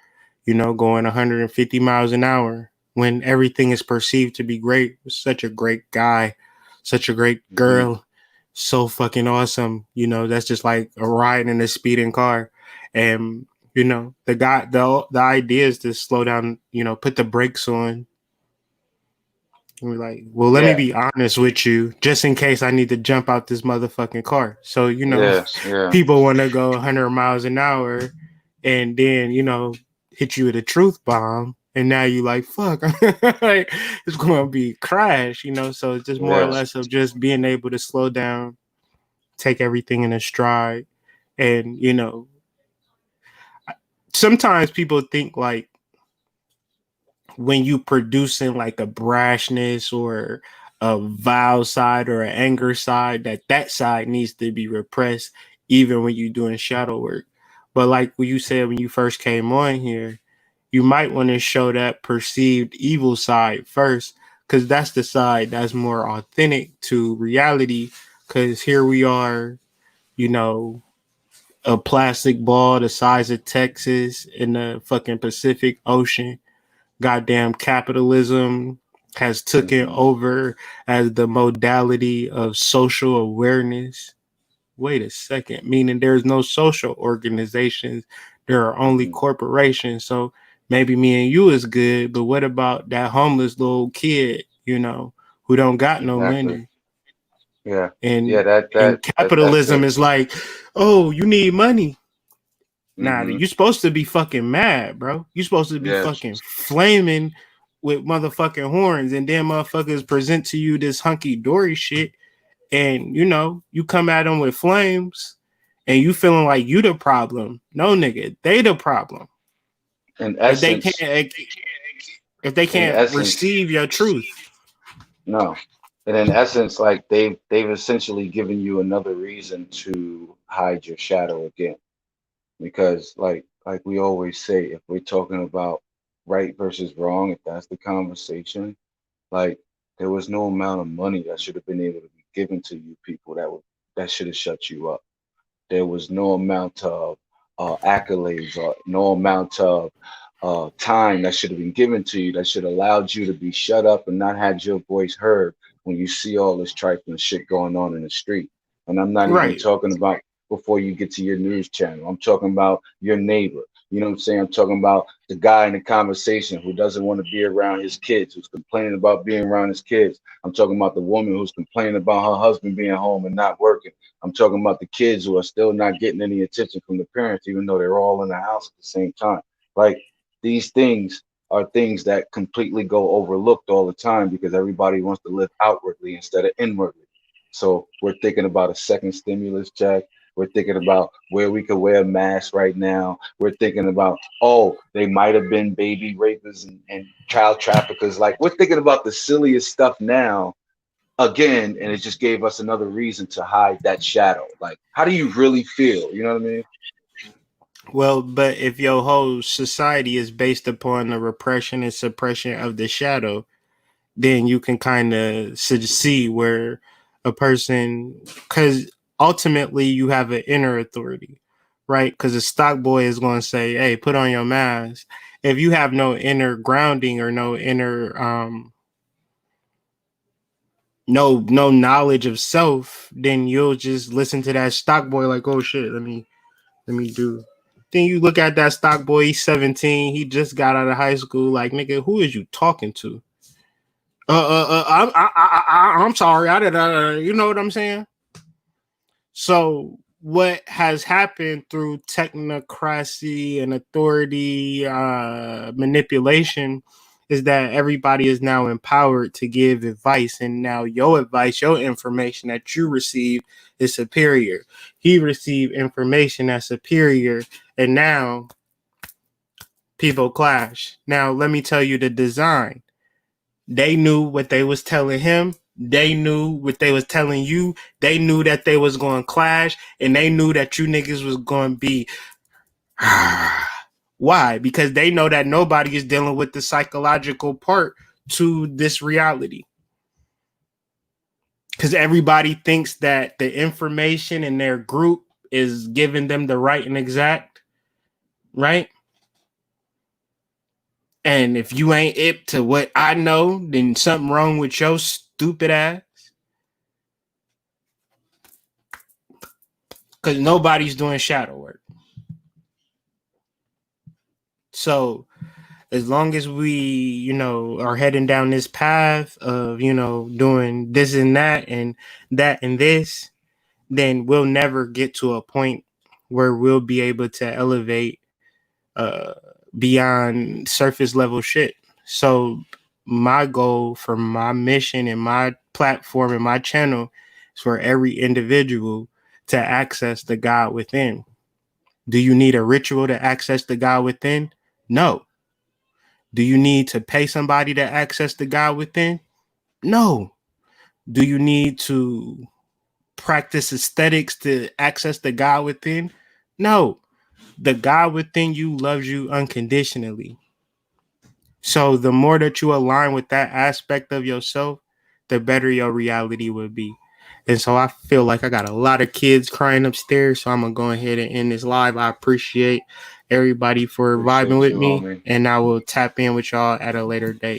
going 150 miles an hour when everything is perceived to be great. Such a great guy, such a great Hmm. girl, so fucking awesome. That's just like a ride in a speeding car. And the idea is to slow down, put the brakes on. And we're like, well, let me Yeah. be honest with you, just in case I need to jump out this motherfucking car. So, Yes. Yeah. people want to go 100 miles an hour and then, hit you with a truth bomb. And now you like, fuck, like, it's going to be a crash, So it's just more or Yes. less of just being able to slow down, take everything in a stride. And, sometimes people think like, when you producing like a brashness or a vile side or an anger side, that side needs to be repressed even when you're doing shadow work. But like what you said when you first came on here, you might want to show that perceived evil side first, because that's the side that's more authentic to reality. Because here we are, you know a plastic ball the size of Texas in the fucking Pacific Ocean. Goddamn capitalism has taken Hmm. over as the modality of social awareness. Wait a second, meaning there's no social organizations, there are only Hmm. corporations. So maybe me and you is good, but what about that homeless little kid, who don't got no Exactly. money? Yeah. Yeah. And That and that that that's capitalism it. is like, oh, you need money. Nah, Hmm. you supposed to be fucking mad, bro. You supposed to be Yeah. fucking flaming with motherfucking horns, and then motherfuckers present to you this hunky dory shit, and you come at them with flames, and you feeling like you the problem. No, nigga, they the problem. In If they can't, essence, if they in can't essence, receive your truth, no. And in essence, like they've essentially given you another reason to hide your shadow again. Because like we always say, if we're talking about right versus wrong, if that's the conversation, like there was no amount of money that should have been able to be given to you people that should have shut you up. There was no amount of accolades or no amount of time that should have been given to you that should have allowed you to be shut up and not had your voice heard when you see all this trifling shit going on in the street. And I'm not even right? talking about before you get to your news channel. I'm talking about your neighbor. You know what I'm saying? I'm talking about the guy in the conversation who doesn't want to be around his kids, who's complaining about being around his kids. I'm talking about the woman who's complaining about her husband being home and not working. I'm talking about the kids who are still not getting any attention from the parents, even though they're all in the house at the same time. Like these things are things that completely go overlooked all the time because everybody wants to live outwardly instead of inwardly. So we're thinking about a second stimulus check. We're thinking about where we could wear a mask right now. We're thinking about, oh, they might have been baby rapists and child traffickers. Like we're thinking about the silliest stuff now again, and it just gave us another reason to hide that shadow. Like, how do you really feel? You know what I mean? Well, but if your whole society is based upon the repression and suppression of the shadow, then you can kind of see where a person, because ultimately you have an inner authority, right? Because a stock boy is going to say, hey, put on your mask. If you have no inner grounding or no inner no knowledge of self, then you'll just listen to that stock boy like, oh shit, let me do. Then you look at that stock boy, he's 17, he just got out of high school, like, nigga, who is you talking to? I'm sorry. I did. You know what I'm saying? So, what has happened through technocracy and authority manipulation is that everybody is now empowered to give advice, and now your advice, your information that you receive is superior. He received information that's superior, and now people clash. Now, let me tell you the design. They knew what they was telling him. They knew what they was telling you. They knew that they was going to clash, and they knew that you niggas was going to be. Why? Because they know that nobody is dealing with the psychological part to this reality. Because everybody thinks that the information in their group is giving them the right and exact, right? And if you ain't hip to what I know, then something wrong with your stupid ass. Because nobody's doing shadow work. So as long as we, are heading down this path of, doing this and that and this, then we'll never get to a point where we'll be able to elevate uh, beyond surface level shit. So my goal for my mission and my platform and my channel is for every individual to access the God within. Do you need a ritual to access the God within? No. Do you need to pay somebody to access the God within? No. Do you need to practice aesthetics to access the God within? No. The God within you loves you unconditionally. So the more that you align with that aspect of yourself, the better your reality will be. And so I feel like I got a lot of kids crying upstairs. So I'm going to go ahead and end this live. I appreciate everybody for vibing Appreciate with you, me. homie. And I will tap in with y'all at a later date.